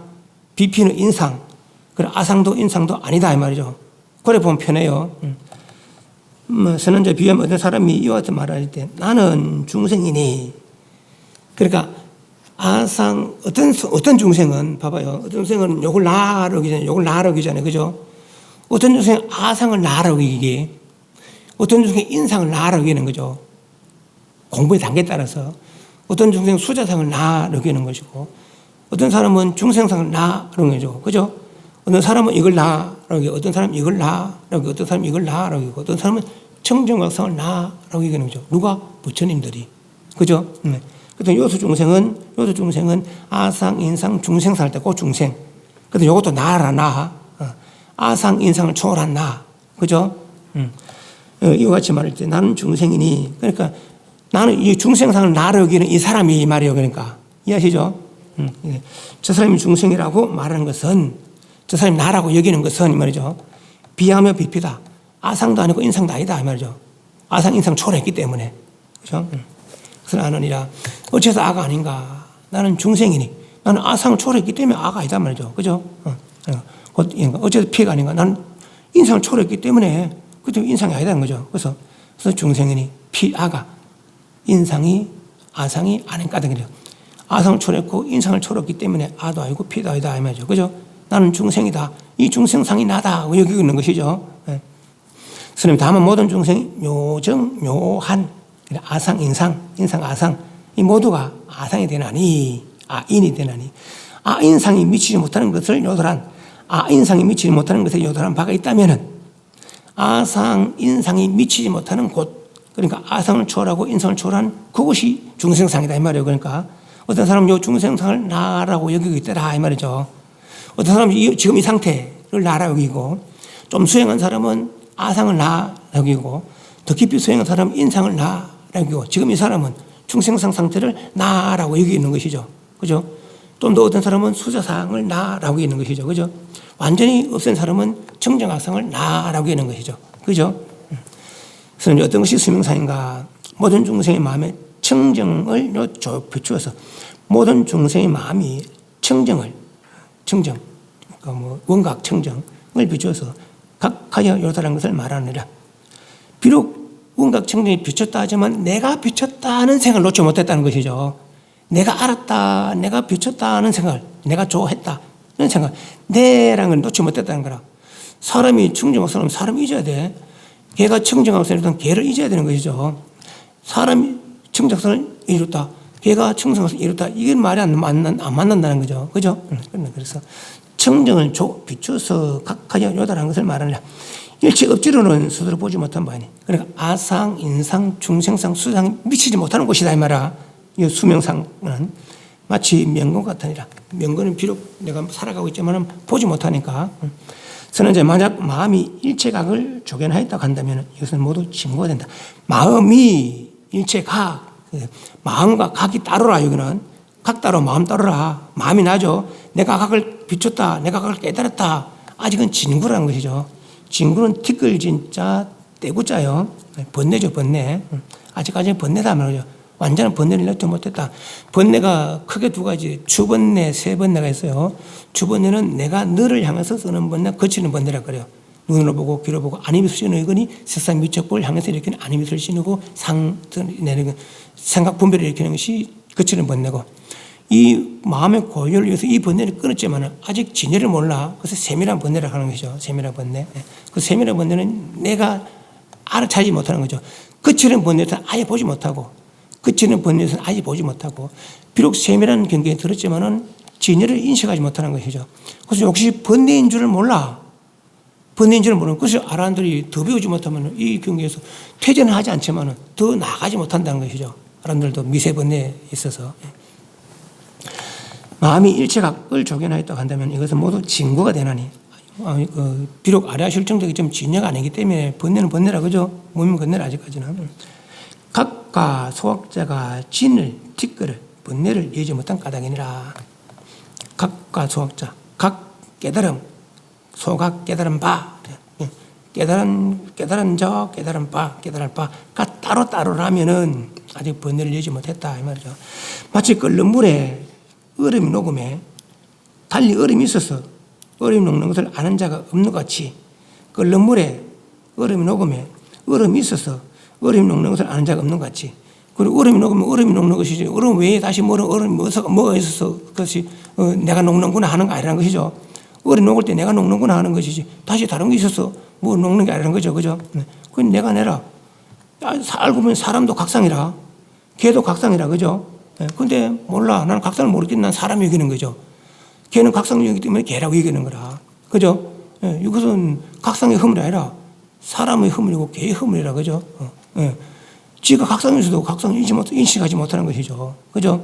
비피는 인상. 그래 아상도 인상도 아니다 이 말이죠. 그래 보면 편해요. 선언자 비하면 어떤 사람이 이와 같은 말을 할 때 나는 중생이니. 그러니까 아상 어떤 중생은 봐봐요. 어떤 중생은 욕을 나라고 하잖아요. 그죠? 어떤 중생은 아상을 나라고 얘기해. 어떤 중생은 인상을 나라고 얘기하는 거죠. 공부의 단계에 따라서. 어떤 중생은 수자상을 나라고 얘기하는 것이고 어떤 사람은 중생상을 나라고 얘기하죠. 그죠? 어떤 사람은 이걸 나라고 얘기하고 어떤 사람은 이걸 나라고 얘기하고 어떤 사람은 이걸 나라고 얘기하고 어떤 사람은 청정각상을 나라고 얘기하는 거죠. 누가? 부처님들이. 그죠? 그래서 요소 중생은 아상, 인상, 중생상 할 때 그 중생. 그래서 요것도 나라. 아상, 인상을 초월한 나. 그죠? 이와 같이 말할 때 나는 중생이니. 그러니까 나는 이 중생상을 나로 여기는 이 사람이 이 말이에요. 그러니까. 이해하시죠? 저 사람이 중생이라고 말하는 것은 저 사람이 나라고 여기는 것은 이 말이죠. 비하며 비피다. 아상도 아니고 인상도 아니다. 이 말이죠. 아상, 인상 초월했기 때문에. 그죠? 그래서 아느니라. 어째서 아가 아닌가? 나는 중생이니. 나는 아상을 초월했기 때문에 아가 아니다. 말이죠. 그죠? 어째서 피해가 아닌가? 나는 인상을 초월했기 때문에 그때 인상이 아니다는 거죠. 그래서 중생이니 아가 인상이 아상이 아닌가 등이래요. 아상을 초월했고 인상을 초월했기 때문에 아도 아니고 피도 아니다 이 말이죠. 그죠? 나는 중생이다. 이 중생상이 나다. 여기 있는 것이죠. 스님 다만 모든 중생이 묘한 아상, 인상, 아상 이 모두가 아상이 되나니 인이 되나니 인상이 미치지 못하는 것을 요들한 인상이 미치지 못하는 것에 요단한 바가 있다면은 아상, 인상이 미치지 못하는 곳, 그러니까 아상을 초월하고 인상을 초월한 그곳이 중생상이다 이 말이에요. 그러니까 어떤 사람은 요 중생상을 나라고 여기고 있더라 이 말이죠. 어떤 사람은 지금 이 상태를 나라고 여기고, 좀 수행한 사람은 아상을 나라고 여기고, 더 깊이 수행한 사람은 인상을 나라고 여기고, 지금 이 사람은 중생상 상태를 나라고 여기고 있는 것이죠. 그죠? 좀 더 어떤 사람은 수자상을 나라고 있는 것이죠. 그죠? 완전히 없앤 사람은 청정악상을 나라고 있는 것이죠. 그죠? 그래서 어떤 것이 수명상인가? 모든 중생의 마음에 청정을 비추어서 모든 중생의 마음이 청정, 그러니까 뭐 원각 청정을 비추어서 각하여 요다라는 것을 말하느라. 비록 원각 청정이 비쳤다 하지만 내가 비쳤다는 생각을 놓지 못했다는 것이죠. 내가 알았다, 내가 비쳤다는 생각, 내가 좋아했다는 생각, 내라는 걸 놓지 못했다는 거라. 사람이 청정하고 사람은 사람이 잊어야 돼. 걔가 청정하고 사람은 걔를 잊어야 되는 것이죠. 사람이 청정성을 이뤘다, 걔가 청정성을 이뤘다, 이게 말이 안 맞는다는 거죠. 그죠? 그래서 청정을 비추어서 각하여 요다라는 것을 말하느라. 일체 억지로는 스스로 보지 못한 바이니. 그러니까 아상, 인상, 중생상, 수상이 미치지 못하는 곳이다 이 말이야. 이 수명상은 마치 명건 같으니라. 명건은 비록 내가 살아가고 있지만 보지 못하니까. 저는 이제 만약 마음이 일체각을 조견하였다고 한다면 이것은 모두 증거가 된다. 마음이 일체각, 마음과 각이 따로라. 여기는 각 따로 마음 따로라. 마음이 나죠. 내가 각을 비췄다, 내가 각을 깨달았다. 아직은 진구라는 것이죠. 진구는 티끌 진짜 떼구자요. 번뇌죠, 번뇌. 아직까지는 번뇌다 말이죠. 완전한 번뇌를 넣지 못했다. 번뇌가 크게 두 가지, 주번뇌, 세번뇌가 있어요. 주번뇌는 내가 너를 향해서 쓰는 번뇌, 거치는 번뇌라 그래요. 눈으로 보고 귀로 보고 안미술 신의 의건이 세상 미적을 향해서 일으키는 안미술 신이고 생각 분별을 일으키는 것이 거치는 번뇌고, 이 마음의 고열을 위해서 이 번뇌를 끊었지만 아직 진열을 몰라. 그래서 세밀한 번뇌라고 하는 것이죠. 세밀한 번뇌. 그 세밀한 번뇌는 내가 알아차리지 못하는 거죠. 거치는 번뇌는 아예 보지 못하고, 그치는 번뇌에서는 아직 보지 못하고, 비록 세밀한 경계에 들었지만은 진열을 인식하지 못하는 것이죠. 그래서 역시 번뇌인 줄을 몰라. 번뇌인 줄을 모르는, 그래서 아라한들이 더 배우지 못하면 이 경계에서 퇴전을 하지 않지만은 더 나아가지 못한다는 것이죠. 아라한들도 미세 번뇌에 있어서. 마음이 일체각을 조견하였다고 한다면 이것은 모두 징구가 되나니. 비록 아래아 실정적이 좀 진여가 아니기 때문에 번뇌는 번뇌라 그죠? 몸이 번뇌라 아직까지는. 각과 소학자가 진을, 티끌을, 번뇌를 이해지 못한 까닭이니라. 각과 소학자, 각 깨달음, 소각 깨달은 바, 깨달은 저, 깨달은 바, 깨달을 바가 따로라면은 아직 번뇌를 이해지 못했다 이 말이죠. 마치 끓는 물에 얼음이 녹음에 달리 얼음이 있어서 얼음이 녹는 것을 아는 자가 없는 것 같이, 끓는 물에 얼음이 녹음에 얼음이 있어서 얼음이 녹는 것을 아는 자가 없는 것 같이, 그리고 얼음이 녹으면 얼음이 녹는 것이지, 얼음 외에 다시 얼음이 뭐가 있어서 그것이 내가 녹는구나 하는 거 아니라는 것이죠. 얼음이 녹을 때 내가 녹는구나 하는 것이지 다시 다른 게 있어서 뭐 녹는 게 아니라는 거죠. 그죠? 그건 내가 내라. 알고 보면 사람도 각상이라, 개도 각상이라. 그죠? 근데 몰라. 나는 각상을 모르겠는데 난 사람이 여기는 거죠. 개는 각상을 여기기 때문에 개라고 여기는 거라. 그죠? 이것은 각상의 허물이 아니라 사람의 허물이고 개의 허물이라. 그죠? 지가 각상에서도 각상을 인식하지 못하는 것이죠. 그죠?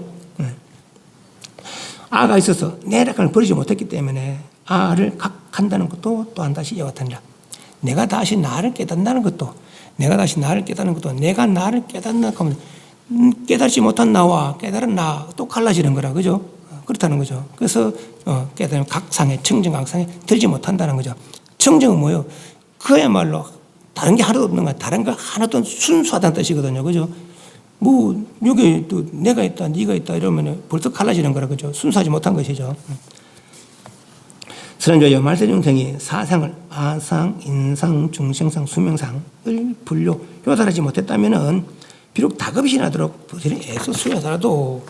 아가 있어서 내락을 버리지 못했기 때문에 아를 각한다는 것도 또한 다시 이와 같으니라. 내가 다시 나를 깨닫는다는 것도, 내가 다시 나를 깨닫는 것도, 내가 나를 깨닫는다 하면 깨닫지 못한 나와 깨달은 나 또 갈라지는 거라. 그죠? 그렇다는 거죠. 그래서 깨달은 각상에, 청정각상에 들지 못한다는 거죠. 청정은 뭐예요? 그야말로 다른 게 하나도 없는 거야. 다른 거 하나도 순수하다는 뜻이거든요. 그죠? 뭐 여기 또 내가 있다, 네가 있다 이러면 벌써 갈라지는 거라. 그죠? 순수하지 못한 것이죠. 선현조의 말세중생이 사상을 아상, 인상, 중생상, 수명상을 분류 요달하지 못했다면은 비록 다급이 나도록 부지런히 애써 수행하더라도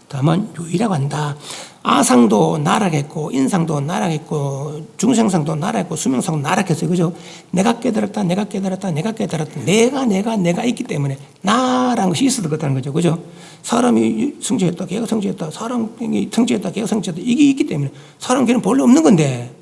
다만 유의라고 한다. 아상도 나락했고, 인상도 나락했고, 중생상도 나락했고, 수명상도 나락했어요. 그죠? 내가 깨달았다, 내가 깨달았다, 내가 깨달았다. 내가 있기 때문에 나라는 것이 있어야 되겠다는 거죠. 그죠? 사람이 성취했다, 걔가 성취했다, 사람이 성취했다, 걔가 성취했다. 이게 있기 때문에 사람 걔는 본래 없는 건데,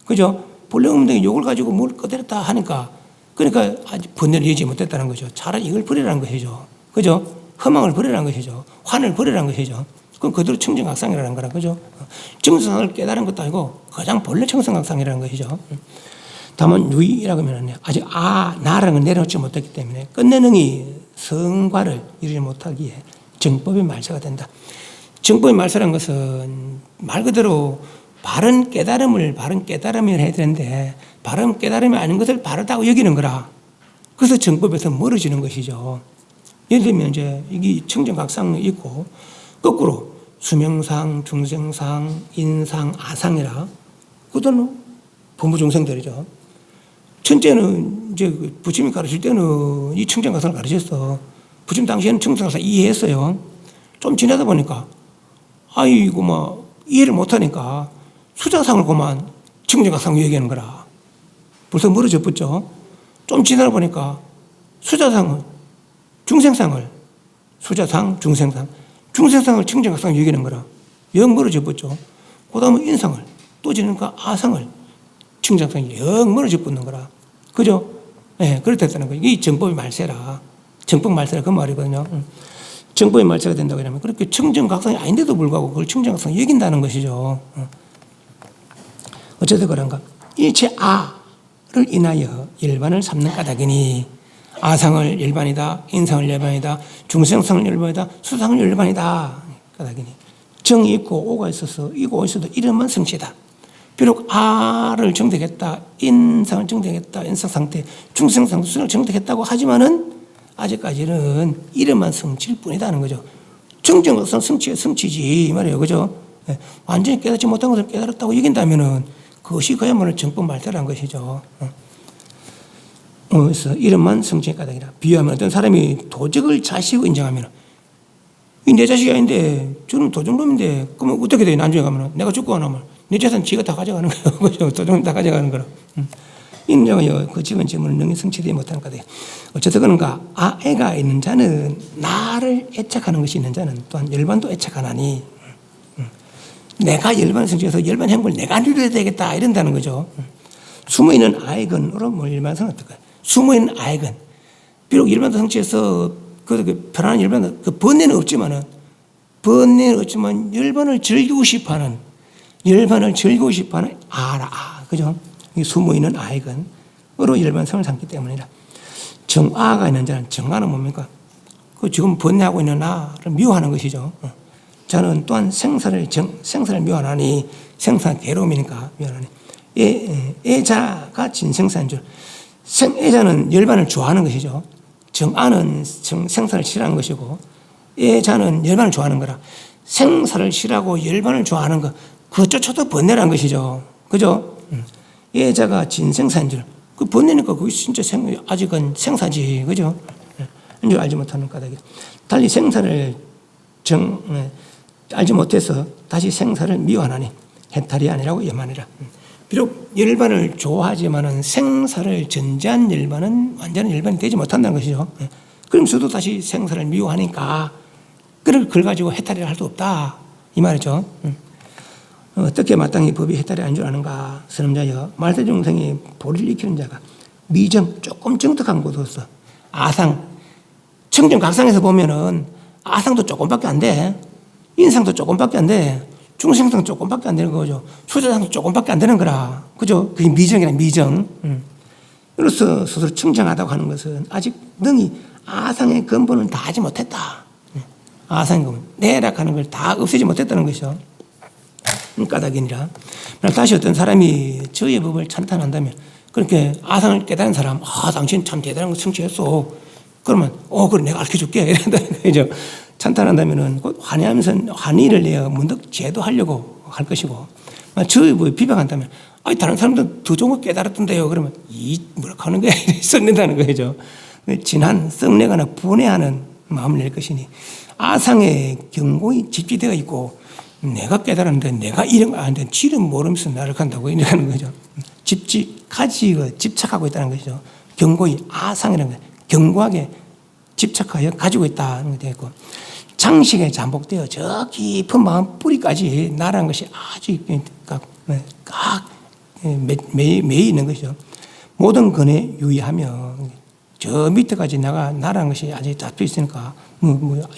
그죠? 본래 없는 욕을 가지고 뭘 꺼내렸다 하니까 그러니까 아직 번뇌를 이기지 못했다는 거죠. 차라리 이걸 버리라는 것이죠. 그죠? 허망을 버리라는 것이죠. 환을 버리라는 것이죠. 그럼 그대로 청정각상이라는 거라 그죠? 정성을 깨달은 것도 아니고 가장 본래 청성각상이라는 것이죠. 다만 유의라고 하면 아직 나라는 걸 내려놓지 못했기 때문에 끝내능이 성과를 이루지 못하기에 정법의 말세가 된다. 정법의 말세라는 것은 말 그대로 바른 깨달음을 해야 되는데 바른 깨달음이 아닌 것을 바르다고 여기는 거라. 그래서 정법에서 멀어지는 것이죠. 예를 들면 이제 이게 청정각상이 있고 거꾸로 수명상, 중생상, 인상, 아상이라 그들은 범부중생들이죠. 첫째는 이제 부처님이 가르칠 때는 이 청정각상을 가르쳤어. 부처님 당시에는 청정각상 이해했어요. 좀 지나다 보니까 아이고 뭐 이해를 못하니까 수자상을 그만 청정각상 얘기하는 거라. 벌써 멀어져 붙죠. 좀 지나다 보니까 수자상은 중생상을 수자상, 중생상을 청정각상 얘기하는 거라. 영 멀어져 붙죠. 그 다음에 인상을 또 지나니까 아상을 청정각상이 영 멀어져 붙는 거라. 그죠? 예, 그렇다는 거예요. 이게 정법의 말세라. 정법 말세라 그 말이거든요. 정법의 말세가 된다고 하면 그렇게 청정각상이 아닌데도 불구하고 그걸 청정각상 여긴다는 것이죠. 어쨌든 그런가. 일체 아를 인하여 일반을 삼는 까닭이니 아상을 일반이다, 인상을 일반이다, 중생상을 일반이다, 수상을 일반이다. 까닭이니 정이 있고 오가 있어서 이고 있어도 이름만 성취다. 비록 아를 정득했다, 인상을 정득했다, 인상상태, 중생상태, 수상을 정득했다고 하지만은 아직까지는 이름만 성취일 뿐이다는 거죠. 정정각상 성취지 이 말이에요. 그죠? 네. 완전히 깨닫지 못한 것을 깨달았다고 여긴다면은 그것이 그야말로 정법 말세라는 것이죠. 그래서 이름만 성취의 까닭이라. 비유하면 어떤 사람이 도적을 자식으로 인정하면 이 내 자식이 아닌데 저는 도적놈인데 그러면 어떻게 돼? 나중에 가면 내가 죽고 나면 내 재산 지가 다 가져가는 거예요. 그죠? 도적놈 다 가져가는 거라. 인정하여 그 지은 질문을 능히 성취되지 못하는 까닭. 어쨌든 그런가 애가 있는 자는 나를 애착하는 것이 있는 자는 또한 열반도 애착하나니 내가 열반을 성취해서 열반 행복을 내가 누려야 되겠다 이런다는 거죠. 숨어있는 아이건으로 뭐 열반성은 어떨까요? 숨어있는 아이건 비록 열반도 성취해서 그 편안한 열반 그 번뇌는 없지만 열반을 즐기고 싶어하는 그죠? 숨어있는 아이건으로 열반성을 삼기 때문이라. 정아가 있는 자는 정아는 뭡니까? 그 지금 번뇌하고 있는 나를 미워하는 것이죠. 저는 또한 생사를 미워하나니 생사 괴로움이니까 미워하나니 애자가 진생사인 줄 애자는 열반을 좋아하는 것이죠. 정아는 생사를 싫어하는 것이고 애자는 열반을 좋아하는 거라. 생사를 싫어하고 열반을 좋아하는 것 그것조차도 번뇌라는 것이죠. 그죠? 애자가 진생사인 줄 그 번뇌니까 그게 진짜 아직은 생사지. 그죠? 이제 알지 못하는 까닭이 달리 생사를 알지 못해서 다시 생사를 미워하나니 해탈이 아니라고 염하니라. 비록 열반을 좋아하지만은 생사를 전제한 열반은 완전한 열반이 되지 못한다는 것이죠. 그러면서도 다시 생사를 미워하니까 그걸 가지고 해탈이라 할 수 없다 이 말이죠. 어떻게 마땅히 법이 해탈이 아닌 줄 아는가? 선험자여 말세중생이 보리를 익히는 자가 미정 조금 정득한 곳으로서 아상 청정각상에서 보면은 아상도 조금밖에 안 돼. 인상도 조금밖에 안 돼. 중생상도 조금밖에 안 되는 거죠. 수자상도 조금밖에 안 되는 거라. 그죠? 그게 미정이라 미정. 이로써 스스로 청정하다고 하는 것은 아직 능히 아상의 근본을 다 하지 못했다. 아상의 근본, 내락하는 걸 다 없애지 못했다는 것이죠. 까닭이니라. 다시 어떤 사람이 저의 법을 찬탄한다면 그렇게 아상을 깨달은 사람, 당신 참 대단한 거 성취했어. 그러면 그래 내가 알려줄게 이런다는 거죠. 찬탄한다면은 환희하면서 환희를 내어 문득 제도하려고 할 것이고, 저의 법을 비방한다면 다른 사람들은 더 좋은 거 깨달았던데요. 그러면 뭐라고 하는 거야 썩낸다는 거죠. 진한 썩내거나 분해하는 마음을 낼 것이니 아상의 경고에 집지되어 있고 내가 깨달았는데 내가 이런 거 아닌데 지는 모르면서 나를 간다고 이러는 거죠. 집착하고 있다는 것이죠. 경고의 아상이라는 거예요. 견고하게 집착하여 가지고 있다는 것이 되고 장식에 잠복되어 저 깊은 마음 뿌리까지 나라는 것이 아주 매이 있는 것이죠. 모든 건에 유의하며 저 밑에까지 나라는 것이 아직 잡혀 있으니까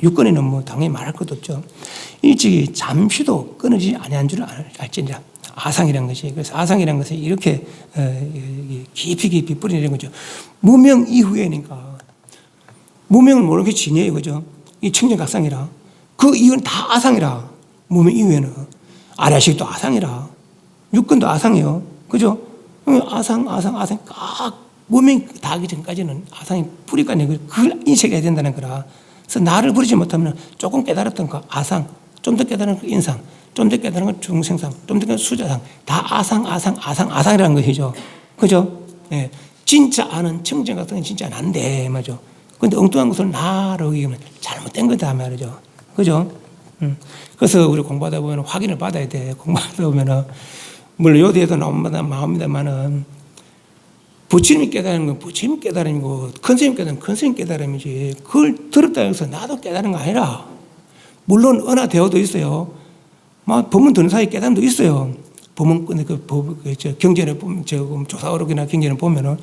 육건에는 당연히 말할 것도 없죠. 일찍이 잠시도 끊어지지 아니한 줄 알지니라. 아상이라는 것이, 그래서 아상이라는 것이 이렇게 깊이 뿌리는 거죠. 무명 이후에니까 무명은 모르게 진해요, 그죠? 이 청정각상이라. 그 이후는 다 아상이라. 무명 이후에는 아라식도 아상이라. 육건도 아상이요, 그죠? 아상 깍 무명이 다 하기 전까지는 아상이 뿌리가 아니고 그걸 인식해야 된다는 거라. 그래서 나를 부르지 못하면 조금 깨달았던 거 아상, 좀 더 깨달은 거 인상, 좀 더 깨달은 건 중생상, 좀 더 깨달은 수자상, 다 아상이라는 것이죠. 그죠? 예. 진짜 아는 청정각상은 진짜 난데, 맞죠? 근데 엉뚱한 것을 나라고 얘기하면 잘못된 거다 말이죠. 그죠? 그래서 우리 공부하다 보면 확인을 받아야 돼. 공부하다 보면은, 물론 요대에도 나옵니다만은, 부처님이 깨달은 건 부처님 깨달음이고, 큰 스님 깨달은 큰 스님 깨달음이지. 그걸 들었다 해서 나도 깨달은 거 아니라, 물론 은하대어도 있어요. 법문 듣는 사이 깨달음도 있어요. 법문 경전에 보면, 조사오록이나 경전에 보면은,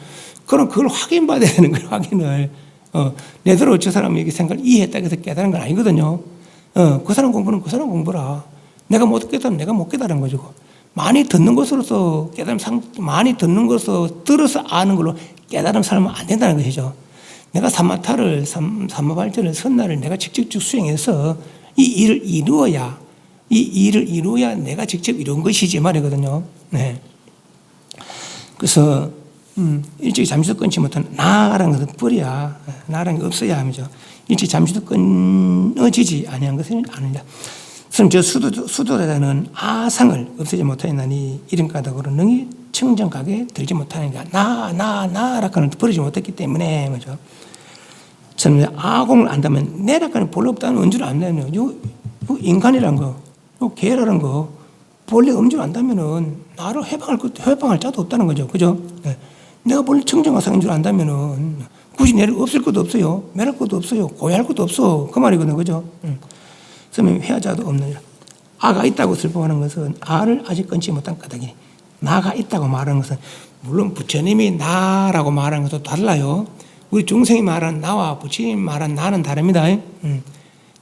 그걸 확인받아야 되는 거예요, 확인을. 내대로 저 사람이 이렇게 생각을 이해했다고 해서 깨달은 건 아니거든요. 그 사람 공부는 그 사람 공부라. 내가 못 깨달으면 내가 못 깨달은 거죠. 많이 듣는 것으로서 많이 듣는 것으로 들어서 아는 걸로 깨달음 살면 안 된다는 것이죠. 내가 삼마발전을 선날을 내가 직접 수행해서 이 일을 이루어야 내가 직접 이룬 것이지 말이거든요. 네. 그래서 일찍 잠시도 끊지 못한 나라는 것은 뿌리야. 나라는 게 없어야 하면서 일찍 잠시도 끊어지지 아니한 것은 아느냐. 그럼 저 수도라는 아상을 없애지 못하였나니 이런 까닭으로 능히 청정각에 들지 못하니까 나라카는 버리지 못했기 때문에 뭐죠. 저는 아공을 안다면 내라카는 본래 없다는 언주를 안다면 요 인간이란 거, 요 개라는 거 본래 엄주를 안다면은 나를 해방할 자도 없다는 거죠. 그죠? 네. 내가 본래 청정각상인 줄 안다면은 굳이 내를 없앨 것도 없어요. 매할 것도 없어요. 고해할 것도 없어. 그 말이거든요. 그죠? 그러면 회하자도 없느니라. 아가 있다고 슬퍼하는 것은 아를 아직 끊지 못한 까닭이니 나가 있다고 말하는 것은 물론 부처님이 나라고 말하는 것도 달라요. 우리 중생이 말하는 나와 부처님이 말하는 나는 다릅니다.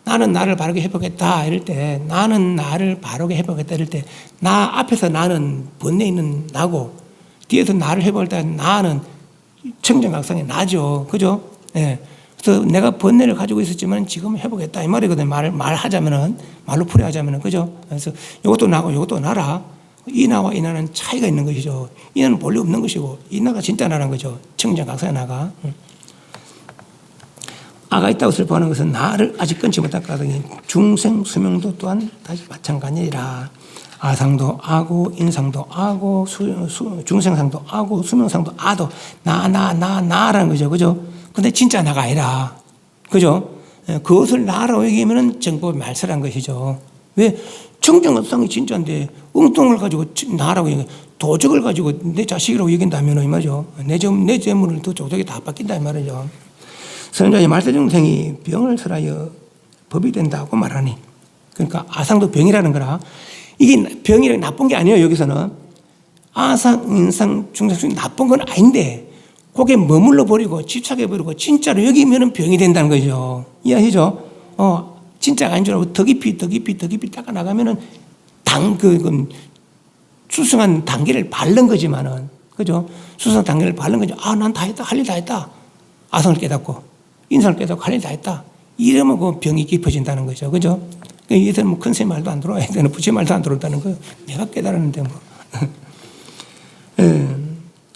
나는 나를 바르게 해보겠다 이럴 때 나는 나를 바르게 해보겠다 이럴 때 나 앞에서 나는 번뇌 있는 나고 뒤에서 나를 해볼 때 나는 청정각상의 나죠. 그죠? 예. 그래서 내가 번뇌를 가지고 있었지만 지금 해보겠다 이 말이거든요. 말하자면은 말로 풀이하자면은 그죠? 그래서 이것도 나고 이것도 나라. 이 나와 이 나는 차이가 있는 것이죠. 이 나는 본래 없는 것이고 이 나가 진짜 나라는 거죠. 청정각상의 나가. 아가 있다고 슬퍼하는 것은 나를 아직 끊지 못할 까닭에 중생 수명도 또한 다시 마찬가지라. 아상도 아고 인상도 아고 중생상도 아고 수명상도 아도 나라는 거죠. 그죠? 근데 진짜 나가 아니라. 그죠? 그것을 나라고 얘기하면 정법의 말세란 것이죠. 왜? 청정각상이 진짜인데 엉뚱을 가지고 나라고 얘기해. 도적을 가지고 내 자식이라고 얘기한다면 이 말이죠. 내 재물을 또 도적이 다 바뀐다 이 말이죠. 선자의 말세중생이 병을 설하여 법이 된다고 말하니. 그러니까 아상도 병이라는 거라. 이게 병이라는 나쁜 게 아니에요. 여기서는 아상, 인상, 중생 나쁜 건 아닌데 거기에 머물러 버리고 집착해 버리고 진짜로 여기면은 병이 된다는 거죠. 이해하시죠? 진짜가 아닌 줄 알고 더 깊이 닦아 나가면은 수승한 단계를 밟는 거지만은 그죠? 수승한 단계를 밟는 거죠. 난 다 했다, 할 일 다 했다. 아상을 깨닫고 인상을 깨닫고 할 일 다 했다. 이러면 그 병이 깊어진다는 거죠. 그죠? 얘들은 뭐 큰새 말도 안 들어, 얘들은 부처 말도 안 들었다는 거예요. 내가 깨달았는데 뭐.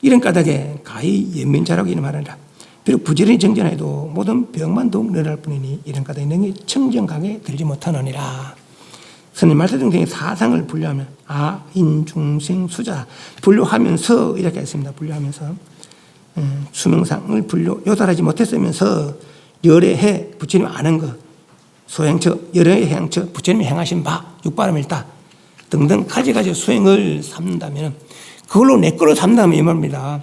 이런 까닭에 가히 연민자라고 이는 말하니라. 비록 부지런히 정전해도 모든 병만 더욱 늘어날 뿐이니 이런 까닭에 능히 청정각에 들지 못하느니라. 스님 말세중생의 사상을 분류하면 아, 인, 중생, 수자 분류하면서 이렇게 했습니다. 분류하면서 수명상을 요달하지 못했으면서 열애해 부처님 아는 것 소행처, 열애의 행처, 부처님이 행하신 바, 육바람일다 등등 가지가지 수행을 삼는다면 그걸로 내 거로 삼는다면 이 말입니다.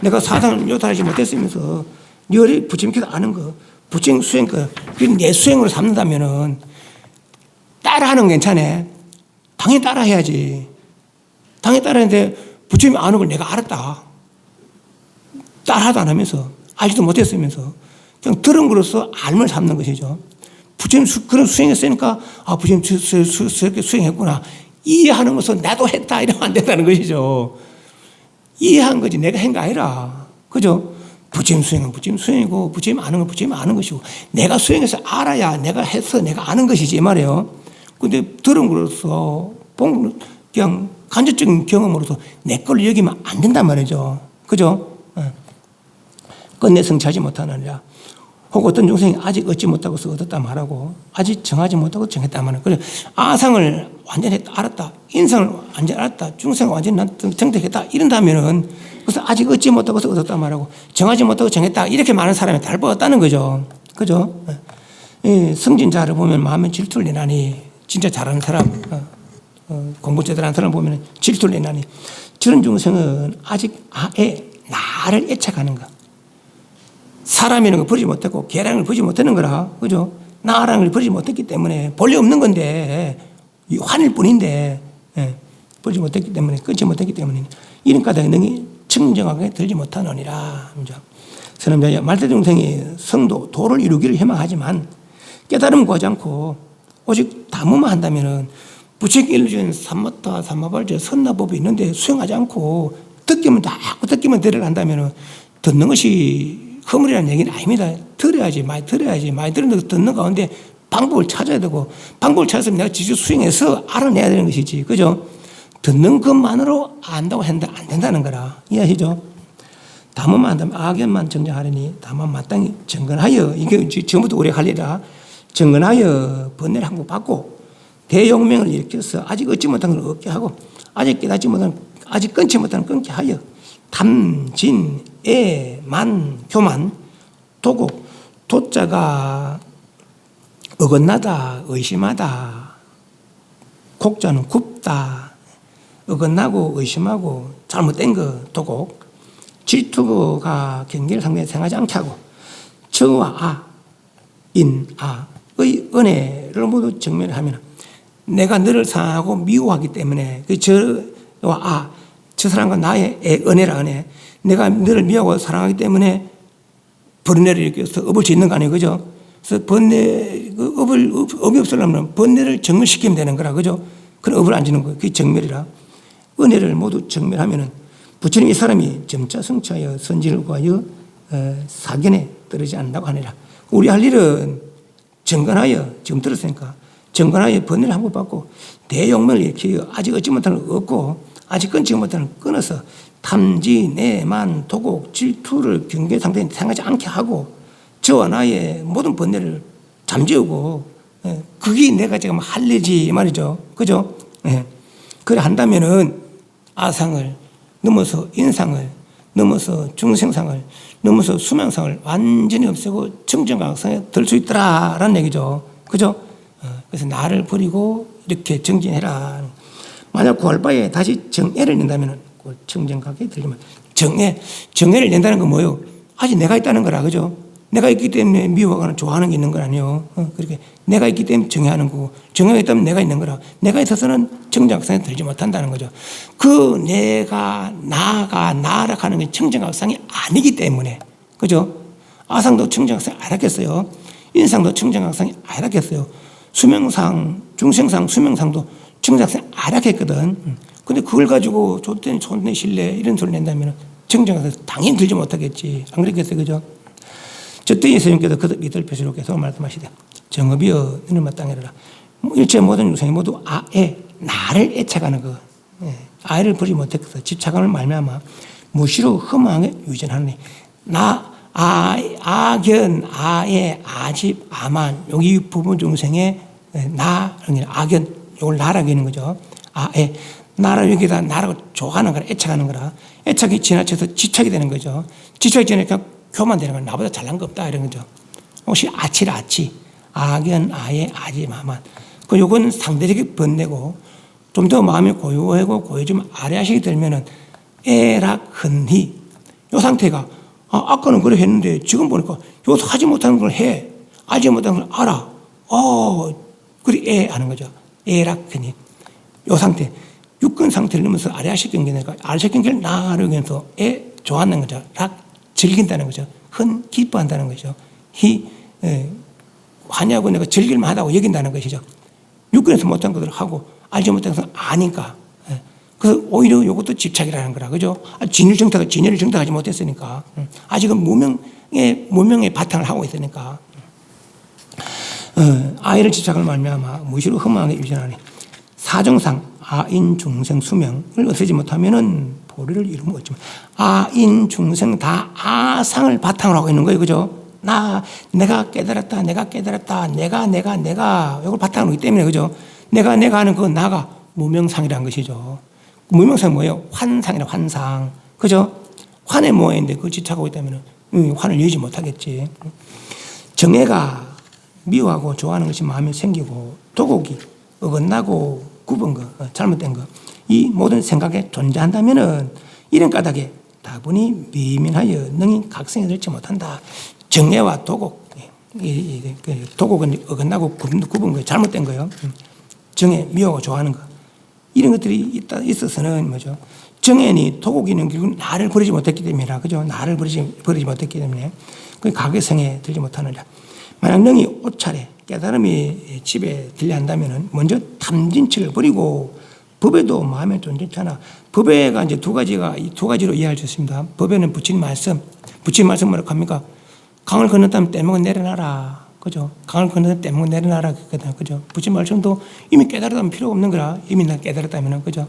내가 사상을 요달하지 못했으면서 열애 부처님께서 아는 거, 부처님 수행 거, 내 수행으로 삼는다면은 따라하는 건 괜찮아. 당연히 따라해야지. 당연히 따라하는데 부처님이 아는 걸 내가 알았다. 따라도 안 하면서, 알지도 못했으면서, 그냥 들은 거로서 알을 삼는 것이죠. 부처님 그런 수행했으니까, 아, 부처님 저렇게 수행했구나. 이해하는 것은 나도 했다. 이러면 안 된다는 것이죠. 이해한 거지. 내가 한 거 아니라. 그죠? 부처님 수행은 부처님 수행이고, 부처님 아는 건 부처님 아는 것이고, 내가 수행해서 알아야 내가 해서 내가 아는 것이지, 이 말이에요. 근데 들은 거로서, 그냥 간접적인 경험으로서 내 걸로 여기면 안 된단 말이죠. 그죠? 끝내 성취하지 못하느니라. 혹 어떤 중생이 아직 얻지 못하고서 얻었다 말하고, 아직 정하지 못하고 정했다 말하는. 그래, 아상을 완전히 알았다. 인상을 완전히 알았다. 중생을 완전히 정택했다. 이런다면은, 그래서 아직 얻지 못하고서 얻었다 말하고, 정하지 못하고 정했다. 이렇게 많은 사람이 달벌었다는 거죠. 그죠? 성진자를 보면 마음에 질투를 내나니, 진짜 잘하는 사람, 공부 제대로 하는 사람 보면 질투를 내나니, 저런 중생은 아직 아예 나를 애착하는 거. 사람이라는 걸 버리지 못했고, 개라는 걸 버리지 못하는 거라. 그죠? 나라는 걸 버리지 못했기 때문에, 본래 없는 건데, 환일 뿐인데, 버리지 못했기 때문에, 끊지 못했기 때문에, 이런 까닭에 능히 청정하게 들지 못하느니라. 선남자야, 말대중생이 성도, 도를 이루기를 희망하지만, 깨달음 구하지 않고, 오직 담음만 한다면은, 부처님께 일러준 삼마타, 삼마발저, 선나법이 있는데 수행하지 않고, 듣기만 들으려한다면은, 듣는 것이 허물이라는 얘기는 아닙니다. 들어야지, 많이 들었는데 듣는 가운데 방법을 찾아야 되고, 방법을 찾아서 내가 직접 수행해서 알아내야 되는 것이지. 그죠? 듣는 것만으로 안다고 했는데 안 된다는 거라. 이해하시죠? 담음만 한다면 악연만 정정하려니 다만 마땅히 정건하여, 이게 지금부터 오래 할 일이라, 정건하여 번뇌를 한국 받고, 대용맹을 일으켜서 아직 얻지 못한 걸 얻게 하고, 아직 깨닫지 못한, 아직 끊지 못한 끊게 하여, 탐, 진, 애, 만, 교만, 도국, 도자가 어긋나다, 의심하다, 곡자는 굽다, 어긋나고 의심하고 잘못된 거, 도국, 질투가 경계를 상대에 생하지 않게 하고, 저와 아, 인, 아의 은혜를 모두 정면하면 내가 너를 사랑하고 미워하기 때문에 그 저와 저 사람과 나의 은혜라 은혜, 내가 너를 미워하고 사랑하기 때문에 번뇌를 일으켜서 업을 짓는 거 아니에요. 그죠? 그래서 업이 없으려면 번뇌를 정멸시키면 되는 거라. 그죠? 그런 업을 안 짓는 거예요. 그게 정멸이라. 은혜를 모두 정멸하면은 부처님 이 사람이 점차 성취하여 선지를 구하여 사견에 떨어지지 않는다고 하니라. 우리 할 일은 정건하여, 지금 들었으니까 정건하여 번뇌를 한번 받고 대용맹을 일으켜 아직 얻지 못하는 걸 얻고, 아직 끊지 못하는 걸 끊어서 탐지, 내만, 도곡, 질투를 경계 상태에 생각하지 않게 하고, 저와 나의 모든 번뇌를 잠재우고, 그게 내가 지금 할 일이지 말이죠. 그죠? 그래 한다면은 아상을 넘어서 인상을 넘어서 중생상을 넘어서 수명상을 완전히 없애고 청정각상에 들 수 있더라라는 얘기죠. 그죠? 그래서 나를 버리고 이렇게 정진해라. 만약 구할 바에 다시 정애를 낸다면 청정각에 들리면 정애를 낸다는 건 뭐예요? 아직 내가 있다는 거라. 그죠? 내가 있기 때문에 미워하거나 좋아하는 게 있는 건 아니에요. 그렇게 내가 있기 때문에 정애하는 거고, 정애가 있다면 내가 있는 거라. 내가 있어서는 청정각상에 들지 못한다는 거죠. 그 내가 나라 하는 게 청정각상이 아니기 때문에, 그죠? 아상도 청정각상이 아니겠어요. 인상도 청정각상이 아니겠어요. 수명상, 중생상, 수명상도 청정각상이 아니겠거든. 근데 그걸 가지고 좋대 손내 실내 이런 소리 낸다면 청정각상 당연히 들지 못하겠지. 안 그렇겠어요, 그죠? 저때의 스님께서 그들 이들 표시로 계속 말씀하시되, 정업이여 너는 마땅해라. 일체 모든 유생이 모두 나를 애착하는 거, 아를 버리지 못했어. 집착함을 말미암아 무시로 허망하게 유전하느니, 악연, 아집, 아만, 여기 부분 중생의 악연, 이걸 나라고 하는 거죠. 나라 여기다 나라고 좋아하는 거라, 애착하는 거라. 애착이 지나쳐서 집착이 되는 거죠. 집착이 지나니까 교만되는 건 나보다 잘난 거 없다 이런 거죠. 혹시 아치라 아치, 악연, 아집, 아만. 요건 상대적인 번뇌고, 좀 더 마음이 고요하고 고요좀 아래하시게 되면은 애락, 흔히. 요 상태가, 아까는 그래 했는데 지금 보니까 요 하지 못하는 걸 해. 알지 못하는 걸 알아. 그래 하는 거죠. 애락, 흔히. 요 상태. 육근 상태를 넘어서 아래아식경계니까 아래아식경계를 나르면서 좋아하는 거죠. 락 즐긴다는 거죠. 흔 기뻐한다는 거죠. 하냐고 내가 즐길만 하다고 여긴다는 것이죠. 육근에서 못한 것들을 하고 알지 못한 것은 아니까. 그래서 오히려 이것도 집착이라는 거라. 그죠? 진열을 정탁하지 못했으니까. 아직은 무명의 바탕을 하고 있으니까. 아이를 집착을 말미암아 무시로 허망하게 유전하니 사정상 아인 중생 수명을 없애지 못하면은 보리를 이루면 없지만 아인 중생 다 아상을 바탕으로 하고 있는 거예요. 그죠? 내가 깨달았다, 내가 이걸 바탕으로 하기 때문에 그죠? 내가 하는 그 나가 무명상이라는 것이죠. 무명상이 뭐예요? 환상이라 환상. 그죠? 환의 모양인데 그걸 집착하고 있다면 환을 여지 못하겠지. 정해가 미워하고 좋아하는 것이 마음에 생기고 도곡이 어긋나고 굽은 거, 잘못된 거, 이 모든 생각에 존재한다면은 이런 까닭에 다분히 미민하여 능히 각성에 들지 못한다. 정해와 도곡, 도곡은 어긋나고 굽은 거예요. 잘못된 거예요. 정해, 미워하고 좋아하는 거. 이런 것들이 있어서는 뭐죠? 정해니 도곡이는 결국 나를 버리지 못했기 때문이라. 그죠? 나를 버리지 못했기 때문에 그 각성에 들지 못하느냐. 만약 능히 옷차례 깨달음이 집에 들려 한다면은 먼저 탐진치를 버리고 법에도 마음에 존재치 않아. 법에가 이제 두 가지로 이해할 수 있습니다. 법에는 부처님 말씀 뭐라고 합니까? 강을 건넜다면 떼먹은 내려놔라. 그죠? 강을 건넜다면 떼먹은 내려놔라. 그죠? 부처님 말씀도 이미 깨달았다면 필요가 없는 거라. 이미 나 깨달았다면 그죠?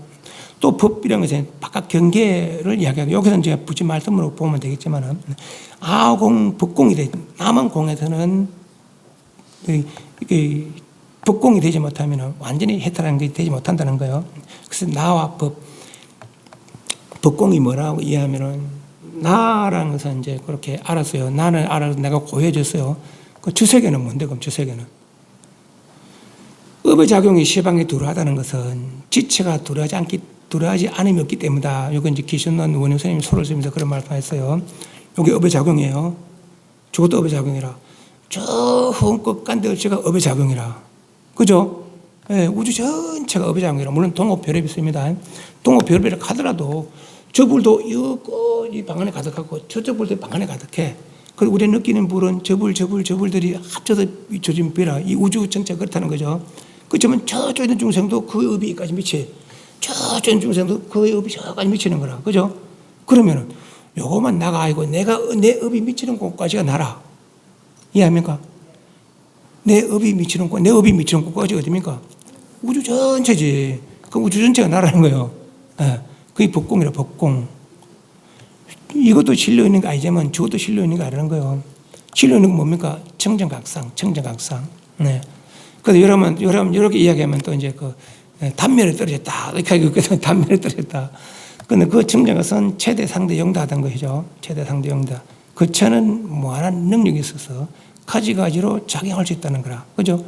또 법이라는 것은 바깥 경계를 이야기하고 여기서는 제가 부처님 말씀으로 보면 되겠지만은 아공, 법공이 돼. 남한공에서는 법공이 되지 못하면 완전히 해탈하는 게 되지 못한다는 거예요. 그래서 나와 법공이 뭐라고 이해하면은 나라는 것은 이제 그렇게 알았어요. 나는 알아서 내가 고해졌어요. 그 주세계는 뭔데, 그럼 주세계는? 업의 작용이 시방에 두려하다는 것은 지체가 두려하지 않음이 없기 때문이다. 이건 이제 기신론 원효 선생님이 소를 쓰면서 그런 말씀했어요. 이게 업의 작용이에요. 저것도 업의 작용이라. 저 헝껏 간데 어찌가 업의 작용이라. 그죠? 예, 우주 전체가 업의 작용이라. 물론 동업별업이 있습니다. 동업별업이라 하더라도 저 불도 이 방 안에 가득하고 저쪽 불도 방 안에 가득해. 그리고 우리가 느끼는 불은 저 불들이 합쳐서 조진 비라. 이 우주 전체가 그렇다는 거죠. 그렇지만 저쪽에 있는 중생도 그 업이 여기까지 미치. 저쪽에 있는 중생도 그 업이 저까지 미치는 거라. 그죠? 그러면은 요거만 나가 아니고 내 업이 미치는 곳까지가 나라. 이해합니까? 내 업이 미치는 곳까지 어디입니까? 우주 전체지. 그 우주 전체가 나라는 거예요. 예. 그게 법공이라, 법공. 이것도 실려 있는 거 아니지만 저것도 실려 있는 거 아니라는 거예요. 실려 있는 건 뭡니까? 청정각상. 네. 그래서 여러분, 이렇게 이야기하면 또 이제 단멸에 떨어졌다. 이렇게 하기도 단멸에 떨어졌다. 근데 그 청정각은 최대 상대 영다하던 것이죠. 최대 상대 영다. 그 처는 무한한 능력이 있어서 가지가지로 작용할 수 있다는 거라. 그죠?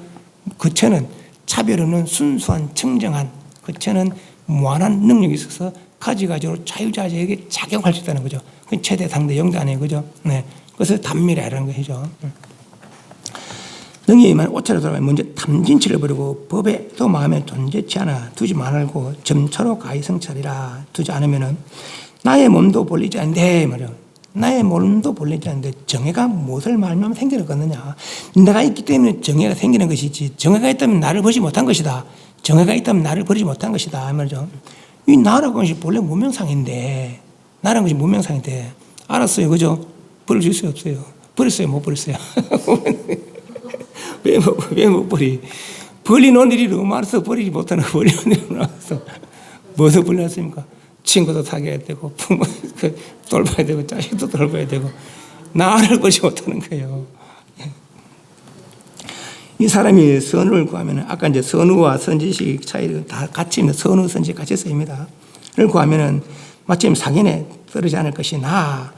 그 처는 차별 없는 순수한 청정한 그 처는 무한한 능력이 있어서 가지가지로 자유자재에게 작용할 수 있다는 거죠. 그 최대 상대 영도 아니에요. 그죠? 네. 그래서 단미라는 것이죠. 능히만 옷차례 돌아가면 먼저 탐진치를 버리고 법에도 마음에 존재치 않아 두지 말고 점차로 가히성찰이라. 두지 않으면은 나의 몸도 볼리지 않는데 말이야. 나의 몸도 볼리지 않는데 정해가 무엇을 말하면 생기는 거느냐. 내가 있기 때문에 정해가 생기는 것이지 정해가 있다면 나를 버리지 못한 것이다. 정해가 있다면 나를 버리지 못한 것이다. 말이죠. 이 나라는 것이 본래 무명상인데 나라는 것이 무명상인데 알았어요. 그죠? 버릴 수 있어요? 없어요? 버렸어요? 못 버렸어요? 왜 못 버리? 버리는 일이 너무 많아서 버리지 못하는 버리는 일이 많아서 무엇을 버렸습니까? 친구도 사귀어야 되고 부모 돌봐야 되고 자식도 돌봐야 되고 나를 버리지 못하는 거예요. 이 사람이 선우를 구하면 아까 이제 선우와 선지식 차이를 다 같이 있는 선우, 선지식 같이 쓰입니다. 를 구하면은 마침 상인에 떨어지지 않을 것이나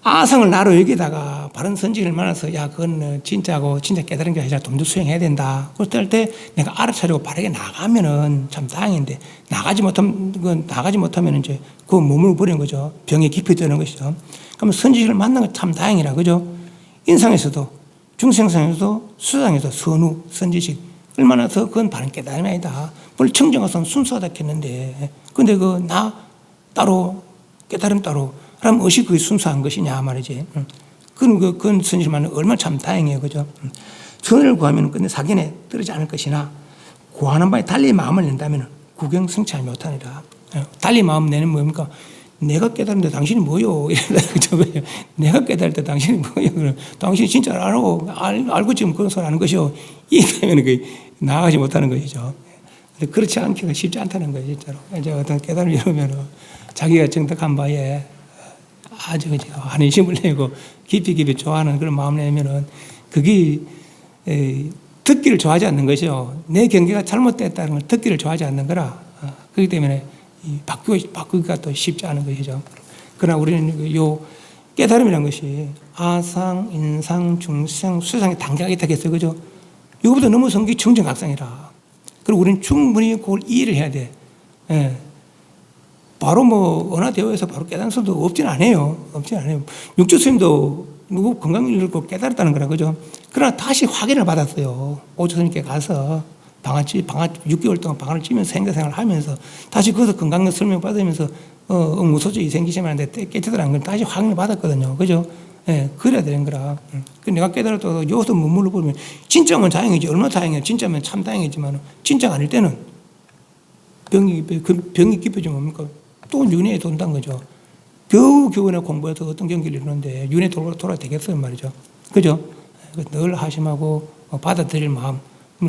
아상을 나로 여기다가 바른 선지를 만나서 야 그건 진짜고 진짜 깨달은 게 아니라 좀 더 수행해야 된다. 그럴 때 내가 알아차리고 바르게 나가면은 참 다행인데 나가지 못하면 이제 그 몸을 버리는 거죠. 병에 깊이 드는 것이죠. 그러면 선지식을 만난 건 참 다행이라 그죠. 인상에서도 중생상에서도 수상에서 선우, 선지식 얼마나 더 그건 바른 깨달음이 아니다. 원래 청정학상 순수하다 했는데, 근데 그 나 따로 깨달음 따로 그럼 어시 그게 순수한 것이냐 말이지. 그건 선생님은 얼마나 참 다행이에요, 그죠? 선을 구하면 근데 사견에 떨어지지 않을 것이나 구하는 바에 달리 마음을 낸다면 구경 성취하지 못하니라. 달리 마음 내는 뭡니까? 내가 깨달은데 당신이 뭐요? 이러다 내가 깨달을 때 당신이 뭐요? 당신이 진짜 알고 지금 그런 소리 하는 것이요. 이게 되면 나아가지 못하는 것이죠. 근데 그렇지 않기가 쉽지 않다는 거예요, 진짜로. 이제 어떤 깨달음을 이루면 자기가 정득한 바에 아주 한심을 내고 깊이 좋아하는 그런 마음을 내면은 그게 듣기를 좋아하지 않는 것이요. 내 경계가 잘못됐다는 걸 듣기를 좋아하지 않는 거라. 그렇기 때문에 바꾸기가 또 쉽지 않은 것이죠. 그러나 우리는 요 깨달음이라는 것이 아상, 인상, 중상, 수상의 단계가 있다고 했어요. 그죠? 이거보다 넘어선 게 청정각상이라. 그리고 우리는 충분히 그걸 이해를 해야 돼. 예. 바로 뭐 언화대오에서 바로 깨달은 사람도 없진 않아요. 육조 스님도 누구 건강을 잃고 깨달았다는 거라. 그죠? 그러나 다시 확인을 받았어요. 오조 스님께 가서 방아 6개월 동안 방아를 찌면서 생각생활을 하면서 다시 거기서 건강을 설명받으면서 무소적이 생기시면 안 돼. 깨끗하다는 걸 다시 확인을 받았거든요. 그죠? 예, 그래야 되는 거라. 내가 깨달았다고 여기서 머물러 보면 진짜면 다행이지. 얼마나 다행이야. 진짜면 참 다행이지만 진짜가 아닐 때는 병이 깊어지면 뭡니까? 또 윤회에 돈다는 거죠. 겨우 교훈에 공부해서 어떤 경기를 이루는데 윤회 돌아 되겠어요 말이죠. 그죠? 늘 하심하고 받아들일 마음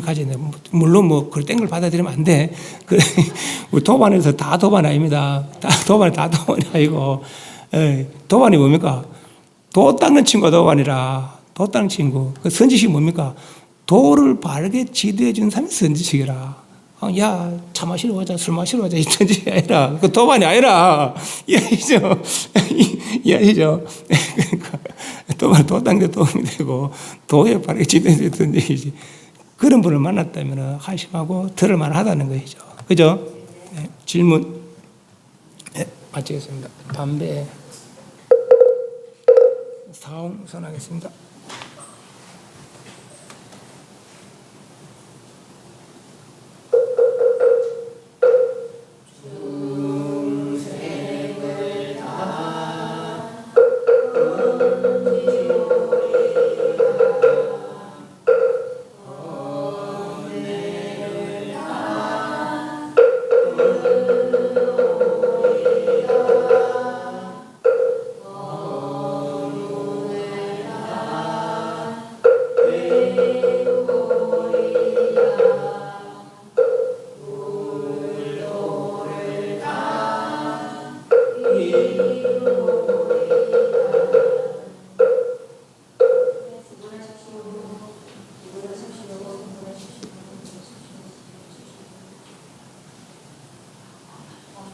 가져야 돼. 물론 뭐 그런 걸 받아들이면 안 돼. 우리 도반에서 다 도반 아닙니다. 다 도반이 아니고 도반이 뭡니까? 도 닦는 친구가 도반이라. 도 닦는 친구. 그 선지식이 뭡니까? 도를 바르게 지도해 준 사람이 선지식이라. 야, 차 마시러 가자, 술 마시러 가자, 이 선지식이 아니라. 그 도반이 아니라. 이해하시죠? 이해하시죠? 그러니까 도반 도 닦는 데 도움이 되고 도에 바르게 지도해 준 선지식이지. 그런 분을 만났다면 한심하고 들을 만하다는 것이죠. 그죠? 네, 질문. 네, 마치겠습니다. 담배 사홍 선하겠습니다.